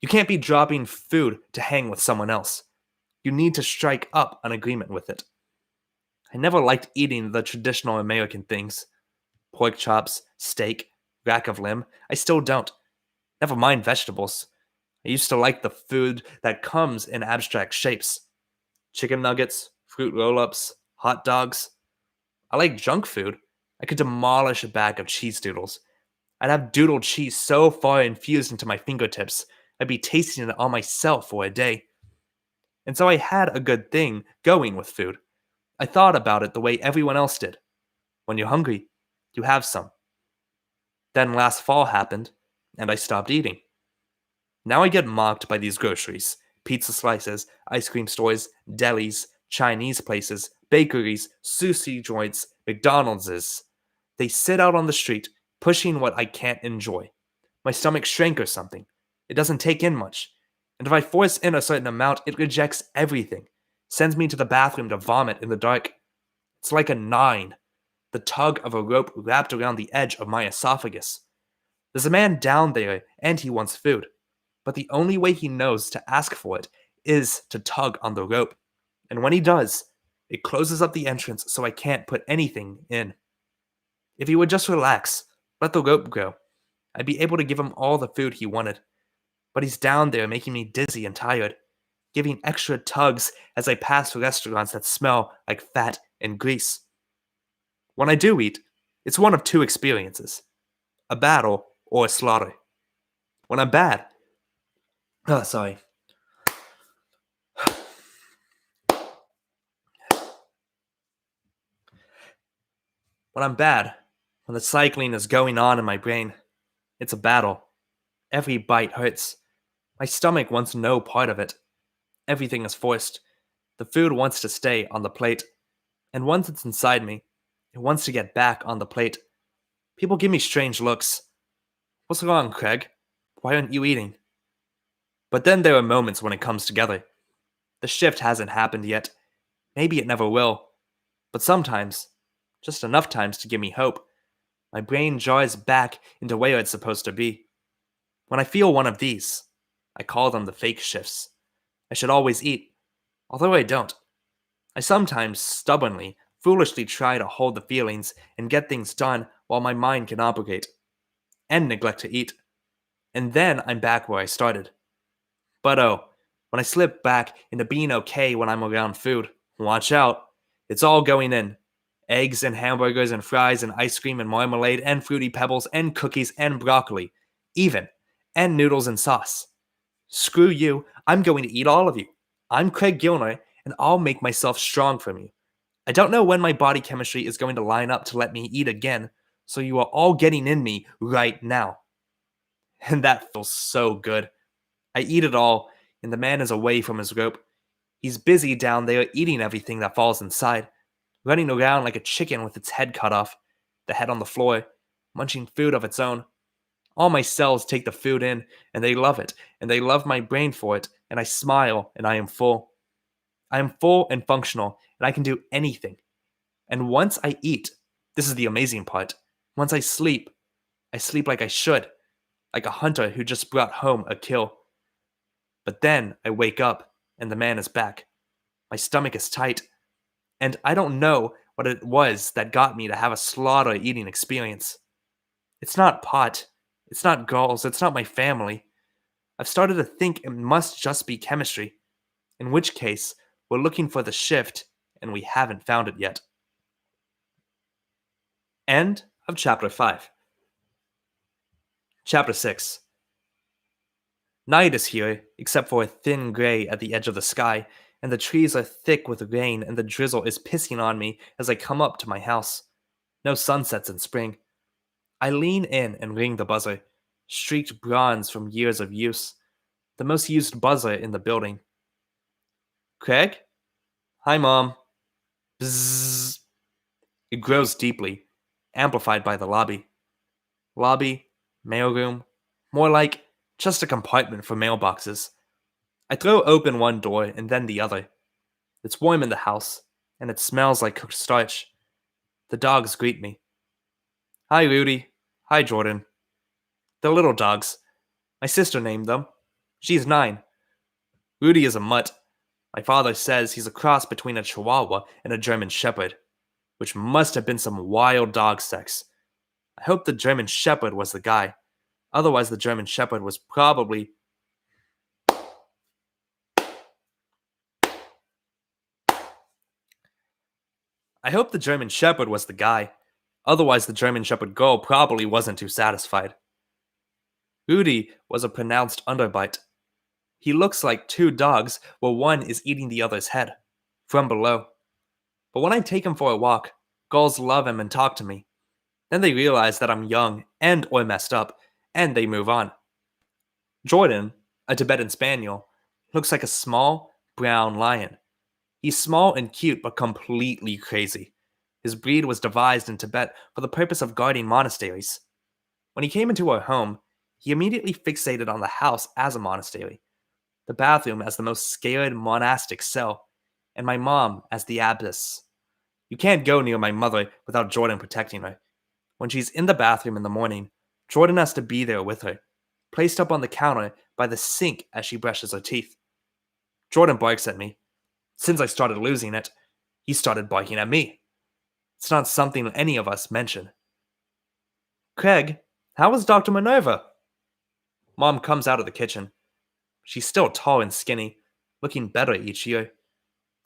You can't be dropping food to hang with someone else. You need to strike up an agreement with it. I never liked eating the traditional American things. Pork chops, steak, rack of limb. I still don't. Never mind vegetables. I used to like the food that comes in abstract shapes. Chicken nuggets, fruit roll-ups, hot dogs. I like junk food. I could demolish a bag of cheese doodles. I'd have doodled cheese so far infused into my fingertips, I'd be tasting it on myself for a day. And so I had a good thing going with food. I thought about it the way everyone else did. When you're hungry, you have some. Then last fall happened, and I stopped eating. Now I get mocked by these groceries, pizza slices, ice cream stores, delis, Chinese places, bakeries, sushi joints, McDonald's. They sit out on the street, pushing what I can't enjoy. My stomach shrank or something. It doesn't take in much. And if I force in a certain amount, it rejects everything. Sends me to the bathroom to vomit in the dark. It's like a gnawing, the tug of a rope wrapped around the edge of my esophagus. There's a man down there, and he wants food. But the only way he knows to ask for it is to tug on the rope. And when he does, it closes up the entrance so I can't put anything in. If he would just relax, let the rope go, I'd be able to give him all the food he wanted. But he's down there making me dizzy and tired, giving extra tugs as I pass restaurants that smell like fat and grease. When I do eat, it's one of two experiences: a battle or a slaughter. When I'm bad, oh, sorry. When I'm bad, when the cycling is going on in my brain, it's a battle. Every bite hurts. My stomach wants no part of it. Everything is forced. The food wants to stay on the plate. And once it's inside me, it wants to get back on the plate. People give me strange looks. What's wrong, Craig? Why aren't you eating? But then there are moments when it comes together. The shift hasn't happened yet. Maybe it never will. But sometimes, just enough times to give me hope, my brain jars back into where it's supposed to be. When I feel one of these, I call them the fake shifts. I should always eat, although I don't. I sometimes stubbornly, foolishly try to hold the feelings and get things done while my mind can operate, and neglect to eat. And then I'm back where I started. But oh, when I slip back into being okay when I'm around food, watch out. It's all going in. Eggs and hamburgers and fries and ice cream and marmalade and fruity pebbles and cookies and broccoli, even, and noodles and sauce. Screw you, I'm going to eat all of you. I'm Craig Gilner, and I'll make myself strong from you. I don't know when my body chemistry is going to line up to let me eat again, so you are all getting in me right now. And that feels so good. I eat it all, and the man is away from his rope. He's busy down there eating everything that falls inside, running around like a chicken with its head cut off, the head on the floor, munching food of its own. All my cells take the food in, and they love it, and they love my brain for it, and I smile, and I am full. I am full and functional, and I can do anything. And once I eat, this is the amazing part, once I sleep like I should, like a hunter who just brought home a kill. But then I wake up, and the man is back. My stomach is tight, and I don't know what it was that got me to have a slaughter eating experience. It's not pot, it's not girls, it's not my family. I've started to think it must just be chemistry, in which case, we're looking for the shift, and we haven't found it yet. End of Chapter 5. Chapter 6. Night is here, except for a thin gray at the edge of the sky, and the trees are thick with rain, and the drizzle is pissing on me as I come up to my house. No sunsets in spring. I lean in and ring the buzzer, streaked bronze from years of use, the most used buzzer in the building. Craig? Hi, Mom. Bzzz. It grows deeply, amplified by the lobby. Lobby, mailroom, more like just a compartment for mailboxes. I throw open one door and then the other. It's warm in the house, and it smells like cooked starch. The dogs greet me. Hi, Rudy. Hi, Jordan. They're little dogs. My sister named them. She's 9. Rudy is a mutt. My father says he's a cross between a Chihuahua and a German Shepherd, which must have been some wild dog sex. I hope the German Shepherd was the guy. Otherwise, the German Shepherd was probably... I hope the German Shepherd was the guy. Otherwise, the German Shepherd girl probably wasn't too satisfied. Rudy was a pronounced underbite. He looks like two dogs where one is eating the other's head, from below. But when I take him for a walk, girls love him and talk to me. Then they realize that I'm young and or messed up, and they move on. Jordan, a Tibetan Spaniel, looks like a small, brown lion. He's small and cute, but completely crazy. His breed was devised in Tibet for the purpose of guarding monasteries. When he came into our home, he immediately fixated on the house as a monastery, the bathroom as the most scared monastic cell, and my mom as the abbess. You can't go near my mother without Jordan protecting her. When she's in the bathroom in the morning, Jordan has to be there with her, placed up on the counter by the sink as she brushes her teeth. Jordan barks at me. Since I started losing it, he started barking at me. It's not something any of us mention. Craig, how is Dr. Minerva? Mom comes out of the kitchen. She's still tall and skinny, looking better each year.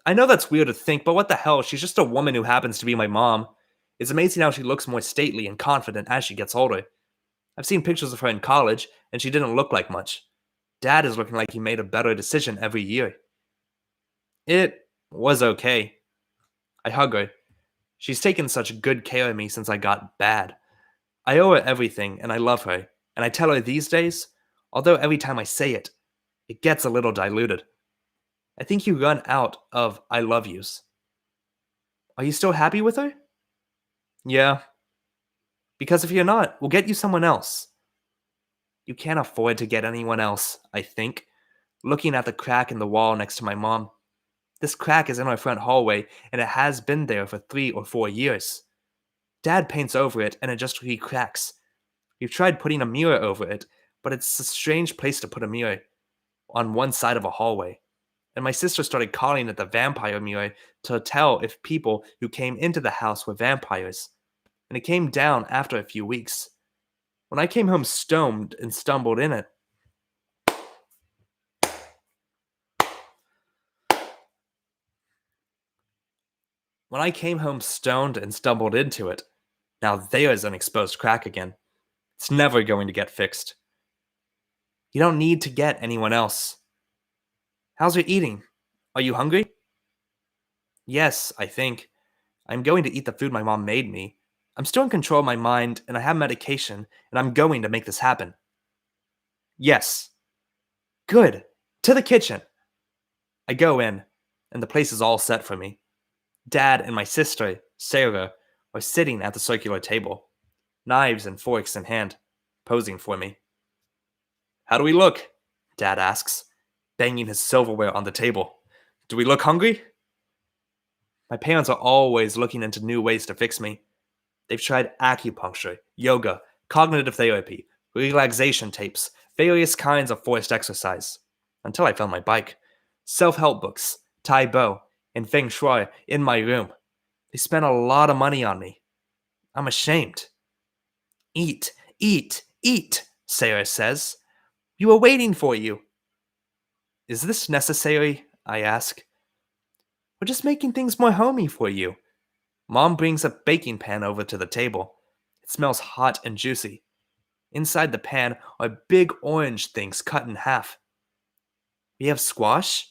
I know that's weird to think, but what the hell, she's just a woman who happens to be my mom. It's amazing how she looks more stately and confident as she gets older. I've seen pictures of her in college, and she didn't look like much. Dad is looking like he made a better decision every year. It was okay. I hug her. She's taken such good care of me since I got bad. I owe her everything, and I love her, and I tell her these days, although every time I say it, it gets a little diluted. I think you run out of I love yous. Are you still happy with her? Yeah. Because if you're not, we'll get you someone else. You can't afford to get anyone else, I think, looking at the crack in the wall next to my mom. This crack is in our front hallway, and it has been there for 3 or 4 years. Dad paints over it, and it just re-cracks. We've tried putting a mirror over it, but it's a strange place to put a mirror on one side of a hallway. And my sister started calling it the vampire mirror to tell if people who came into the house were vampires. And it came down after a few weeks. When I came home stoned and stumbled in it, into it, now there's an exposed crack again. It's never going to get fixed. You don't need to get anyone else. How's your eating? Are you hungry? Yes, I think. I'm going to eat the food my mom made me. I'm still in control of my mind, and I have medication, and I'm going to make this happen. Yes. Good. To the kitchen. I go in, and the place is all set for me. Dad and my sister, Sarah, are sitting at the circular table, knives and forks in hand, posing for me. How do we look? Dad asks, banging his silverware on the table. Do we look hungry? My parents are always looking into new ways to fix me. They've tried acupuncture, yoga, cognitive therapy, relaxation tapes, various kinds of forced exercise, until I found my bike, self-help books, Tai Bo, and Feng Shui in my room. They spent a lot of money on me. I'm ashamed. Eat, eat, eat, Sarah says. We were waiting for you. Is this necessary? I ask. We're just making things more homey for you. Mom brings a baking pan over to the table. It smells hot and juicy. Inside the pan are big orange things cut in half. We have squash?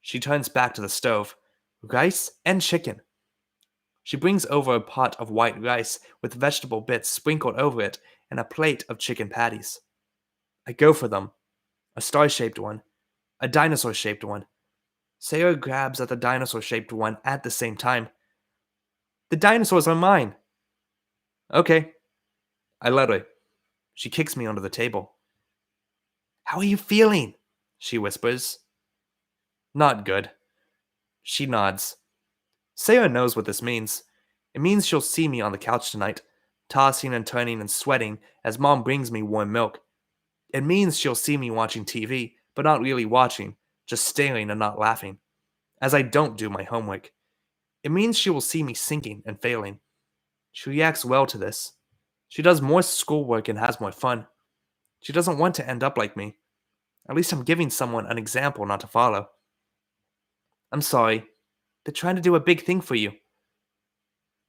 She turns back to the stove. Rice and chicken. She brings over a pot of white rice with vegetable bits sprinkled over it and a plate of chicken patties. I go for them. A star-shaped one. A dinosaur-shaped one. Sarah grabs at the dinosaur-shaped one at the same time. The dinosaurs are mine. Okay. I let her. She kicks me under the table. How are you feeling? She whispers. Not good. She nods. Sarah knows what this means. It means she'll see me on the couch tonight, tossing and turning and sweating as Mom brings me warm milk. It means she'll see me watching TV, but not really watching, just staring and not laughing, as I don't do my homework. It means she will see me sinking and failing. She reacts well to this. She does more schoolwork and has more fun. She doesn't want to end up like me. At least I'm giving someone an example not to follow. I'm sorry. They're trying to do a big thing for you.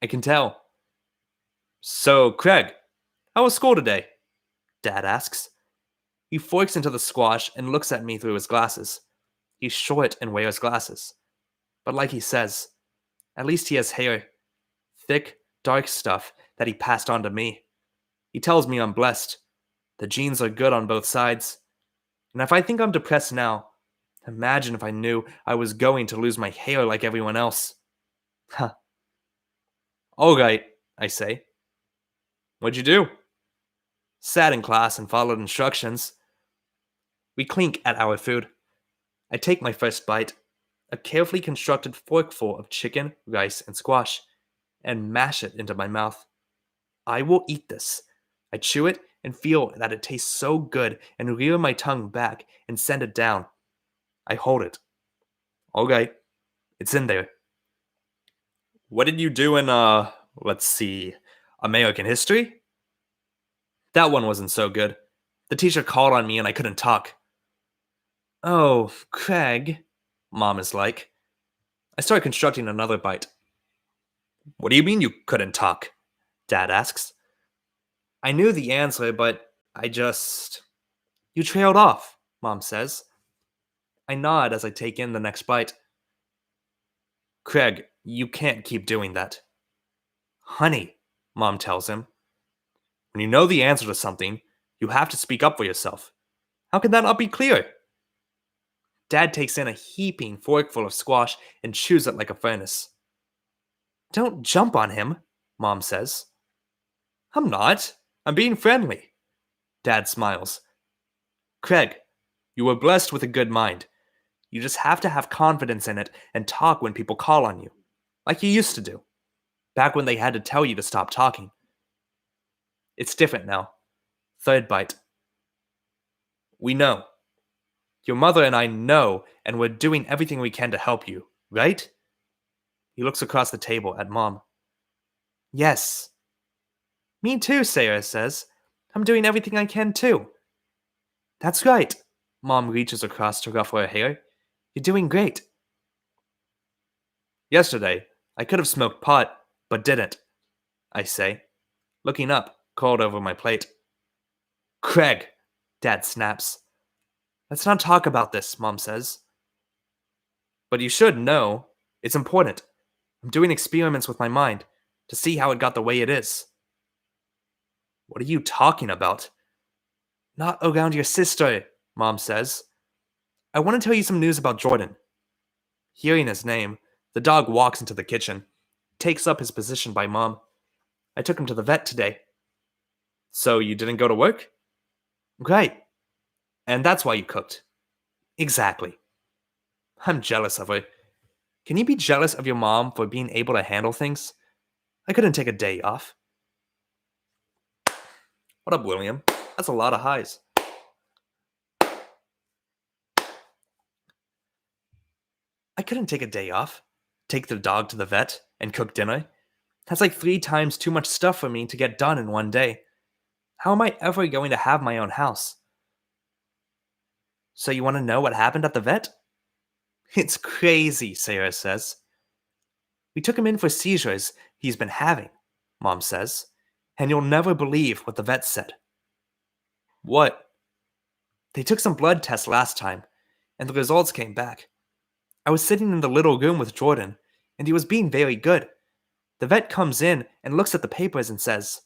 I can tell. So, Craig, how was school today? Dad asks. He forks into the squash and looks at me through his glasses. He's short and wears glasses. But like he says, at least he has hair. Thick, dark stuff that he passed on to me. He tells me I'm blessed. The genes are good on both sides. And if I think I'm depressed now, imagine if I knew I was going to lose my hair like everyone else. Huh. All right, I say. What'd you do? Sat in class and followed instructions. We clink at our food. I take my first bite, a carefully constructed forkful of chicken, rice, and squash, and mash it into my mouth. I will eat this. I chew it and feel that it tastes so good and rear my tongue back and send it down. I hold it. All right, it's in there. What did you do in, let's see, American history? That one wasn't so good. The teacher called on me and I couldn't talk. Oh, Craig, Mom is like. I start constructing another bite. What do you mean you couldn't talk? Dad asks. I knew the answer, but I just... You trailed off, Mom says. I nod as I take in the next bite. Craig, you can't keep doing that. Honey, Mom tells him. When you know the answer to something, you have to speak up for yourself. How can that not be clear? Dad takes in a heaping forkful of squash and chews it like a furnace. Don't jump on him, Mom says. I'm not. I'm being friendly. Dad smiles. Craig, you were blessed with a good mind. You just have to have confidence in it and talk when people call on you, like you used to do, back when they had to tell you to stop talking. It's different now. Third bite. We know. Your mother and I know, and we're doing everything we can to help you, right? He looks across the table at Mom. Yes. Me too, Sarah says. I'm doing everything I can too. That's right. Mom reaches across to ruffle her hair. You're doing great. Yesterday, I could have smoked pot, but didn't, I say, looking up, curled over my plate. Craig, Dad snaps. Let's not talk about this, Mom says. But you should know. It's important. I'm doing experiments with my mind to see how it got the way it is. What are you talking about? Not around your sister, Mom says. I want to tell you some news about Jordan. Hearing his name, the dog walks into the kitchen, takes up his position by Mom. I took him to the vet today. So you didn't go to work? Great. And that's why you cooked. Exactly. I'm jealous of her. Can you be jealous of your mom for being able to handle things? I couldn't take a day off. What up, William? That's a lot of highs. I couldn't take a day off, take the dog to the vet, and cook dinner. That's like 3 times too much stuff for me to get done in one day. How am I ever going to have my own house? So you want to know what happened at the vet? It's crazy, Sarah says. We took him in for seizures he's been having, Mom says, and you'll never believe what the vet said. What? They took some blood tests last time, and the results came back. I was sitting in the little room with Jordan, and he was being very good. The vet comes in and looks at the papers and says,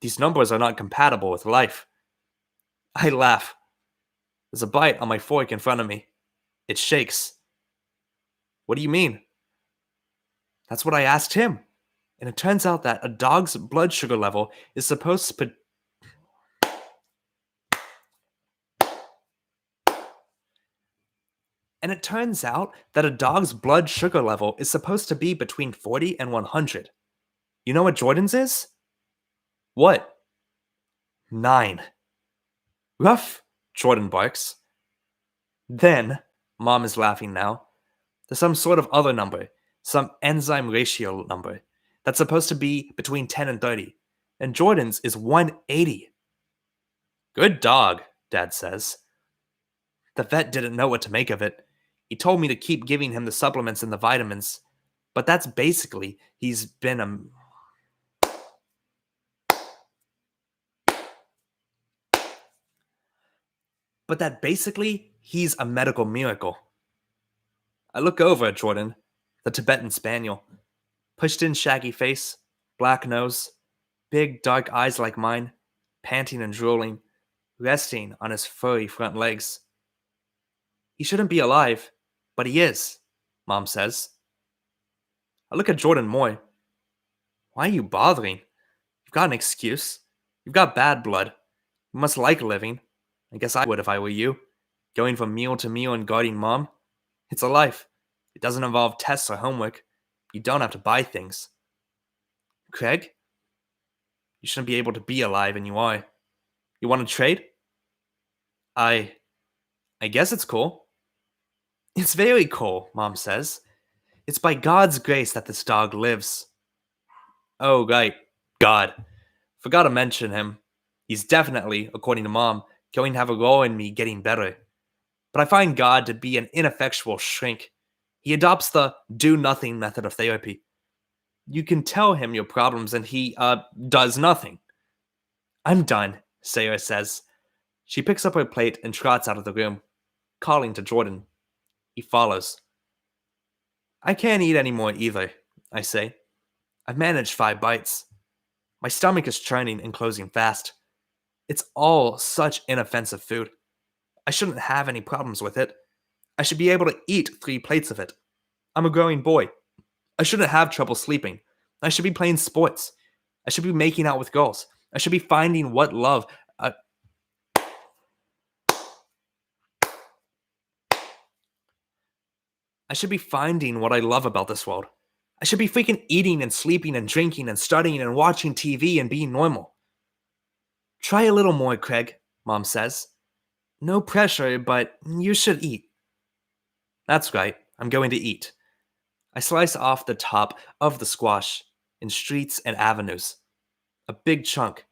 "These numbers are not compatible with life." I laugh. There's a bite on my fork in front of me. It shakes. What do you mean? That's what I asked him. And it turns out that a dog's blood sugar level is supposed to be between 40 and 100. You know what Jordan's is? What? 9. Ruff, Jordan barks. Then, Mom is laughing now, there's some sort of other number, some enzyme ratio number, that's supposed to be between 10 and 30, and Jordan's is 180. Good dog, Dad says. The vet didn't know what to make of it. He told me to keep giving him the supplements and the vitamins, but that's basically he's been but that basically he's a medical miracle. I look over at Jordan, the Tibetan spaniel, pushed in shaggy face, black nose, big dark eyes like mine, panting and drooling, resting on his furry front legs. He shouldn't be alive, but he is, Mom says. I look at Jordan more. Why are you bothering? You've got an excuse. You've got bad blood. You must like living. I guess I would if I were you. Going from meal to meal and guarding Mom. It's a life. It doesn't involve tests or homework. You don't have to buy things. Craig? You shouldn't be able to be alive, and you are. You want to trade? I guess it's cool. It's very cool, Mom says. It's by God's grace that this dog lives. Oh, right. God. Forgot to mention him. He's definitely, according to Mom, going to have a role in me getting better. But I find God to be an ineffectual shrink. He adopts the do-nothing method of therapy. You can tell him your problems and he, does nothing. I'm done, Sarah says. She picks up her plate and trots out of the room, calling to Jordan. He follows. I can't eat anymore either, I say. I've managed 5 bites. My stomach is churning and closing fast. It's all such inoffensive food. I shouldn't have any problems with it. I should be able to eat 3 plates of it. I'm a growing boy. I shouldn't have trouble sleeping. I should be playing sports. I should be making out with girls. I should be finding what love. I should be finding what I love about this world. I should be freaking eating and sleeping and drinking and studying and watching TV and being normal. Try a little more, Craig, Mom says. No pressure, but you should eat. That's right, I'm going to eat. I slice off the top of the squash in streets and avenues, a big chunk,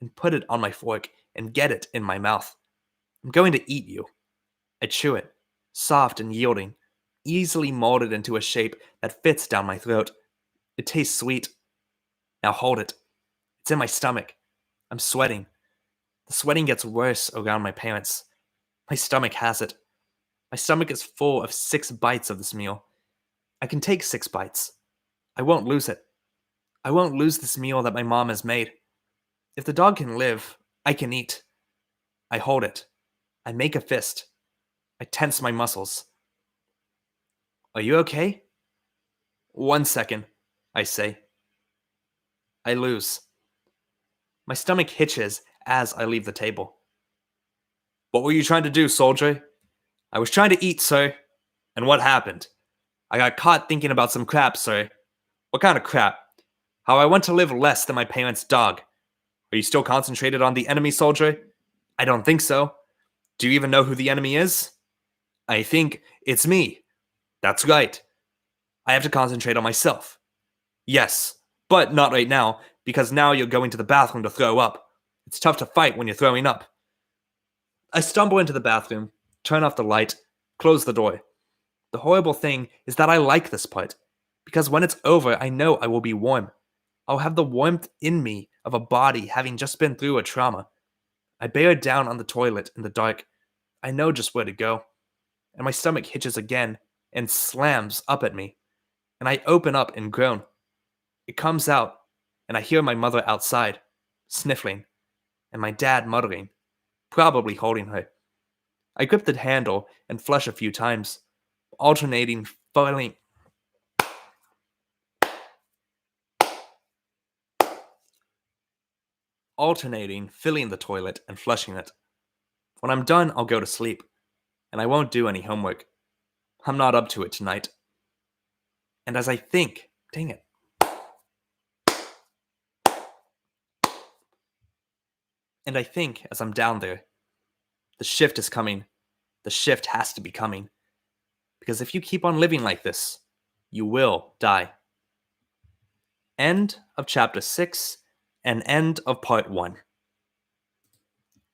and put it on my fork and get it in my mouth. I'm going to eat you. I chew it, soft and yielding, easily molded into a shape that fits down my throat. It tastes sweet. Now hold it. It's in my stomach. I'm sweating. The sweating gets worse around my parents. My stomach has it. My stomach is full of 6 bites of this meal. I can take 6 bites. I won't lose it. I won't lose this meal that my mom has made. If the dog can live, I can eat. I hold it. I make a fist. I tense my muscles. Are you okay? 1 second, I say. I lose. My stomach hitches as I leave the table. What were you trying to do, soldier? I was trying to eat, sir. And what happened? I got caught thinking about some crap, sir. What kind of crap? How I want to live less than my parents' dog. Are you still concentrated on the enemy, soldier? I don't think so. Do you even know who the enemy is? I think it's me. That's right. I have to concentrate on myself. Yes, but not right now, because now you're going to the bathroom to throw up. It's tough to fight when you're throwing up. I stumble into the bathroom, turn off the light, close the door. The horrible thing is that I like this part, because when it's over, I know I will be warm. I'll have the warmth in me of a body having just been through a trauma. I bear down on the toilet in the dark. I know just where to go. And my stomach hitches again and slams up at me. And I open up and groan. It comes out, and I hear my mother outside, sniffling, and my dad muttering, probably holding her. I grip the handle and flush a few times, alternating filling the toilet and flushing it. When I'm done, I'll go to sleep, and I won't do any homework. I'm not up to it tonight. And as I think, dang it. And I think, as I'm down there, the shift is coming. The shift has to be coming. Because if you keep on living like this, you will die. End of chapter 6 and end of part 1.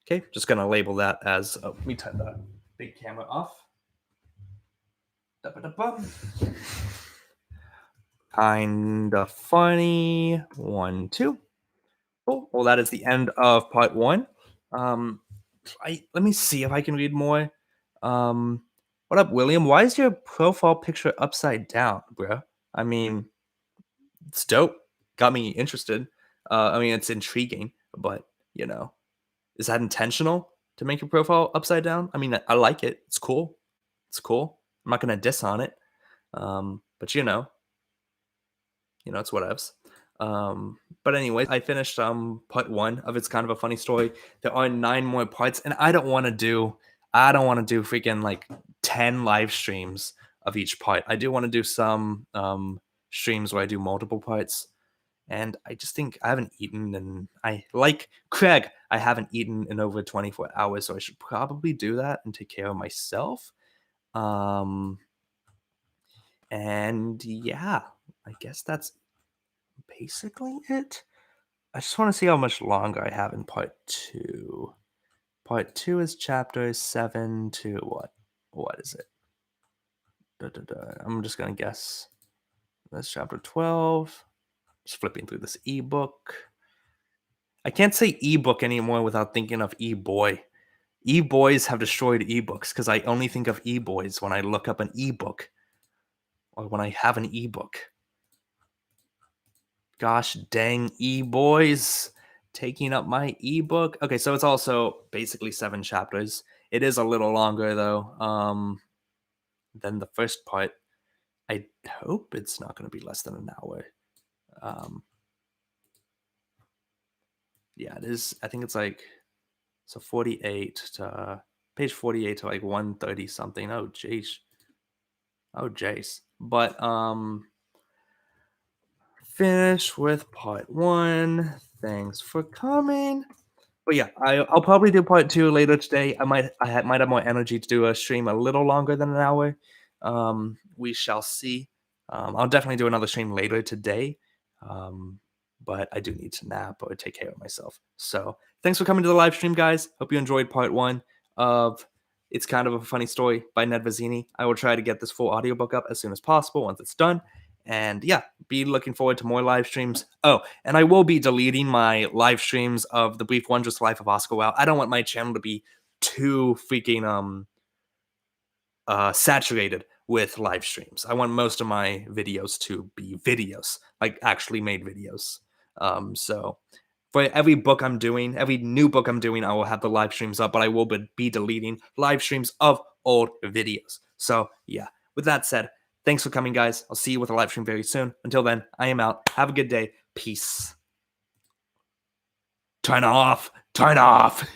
Okay, just gonna label that as, let me turn the big camera off. Kinda funny. 1, 2. Cool. Well, that is the end of part 1. let me see if I can read more. What up, William? Why is your profile picture upside down, bro? I mean, it's dope. Got me interested. I mean, it's intriguing, but you know, is that intentional to make your profile upside down? I mean, I like it. It's cool. It's cool. I'm not gonna diss on it. But it's whatevs. But anyways, I finished part one of It's Kind of a Funny Story. There are 9 more parts, and I don't want to do freaking like 10 live streams of each part. I do want to do some streams where I do multiple parts. And I just think I haven't eaten, and I like Craig. I haven't eaten in over 24 hours, so I should probably do that and take care of myself. Um, and yeah, I guess that's basically it. I just want to see how much longer I have in part two. Part two is chapter 7 to what? What is it? I'm just gonna guess. That's chapter 12. Just flipping through this ebook. I can't say ebook anymore without thinking of e-boy. E-boys have destroyed ebooks because I only think of e-boys when I look up an ebook or when I have an ebook. Gosh dang e-boys taking up my ebook. Okay, so it's also basically 7 chapters. It is a little longer though than the first part. I hope it's not going to be less than an hour. Yeah, it is. I think it's like so 48 to page 48 to like 130 something. Oh jeez. Oh jeez. But finish with part 1. Thanks for coming. But yeah, I'll probably do part 2 later today. I might have more energy to do a stream a little longer than an hour. We shall see. I'll definitely do another stream later today. But I do need to nap or take care of myself. So thanks for coming to the live stream, guys. Hope you enjoyed part 1 of It's Kind of a Funny Story by Ned Vizzini. I will try to get this full audiobook up as soon as possible once it's done. And yeah, be looking forward to more live streams. Oh, and I will be deleting my live streams of The Brief Wondrous Life of Oscar Wilde. I don't want my channel to be too freaking saturated with live streams. I want most of my videos to be videos, like actually made videos. So for every book I'm doing, every new book I'm doing, I will have the live streams up, but I will be deleting live streams of old videos. So yeah, with that said, thanks for coming, guys. I'll see you with a live stream very soon. Until then, I am out. Have a good day. Peace. Turn off. Turn off.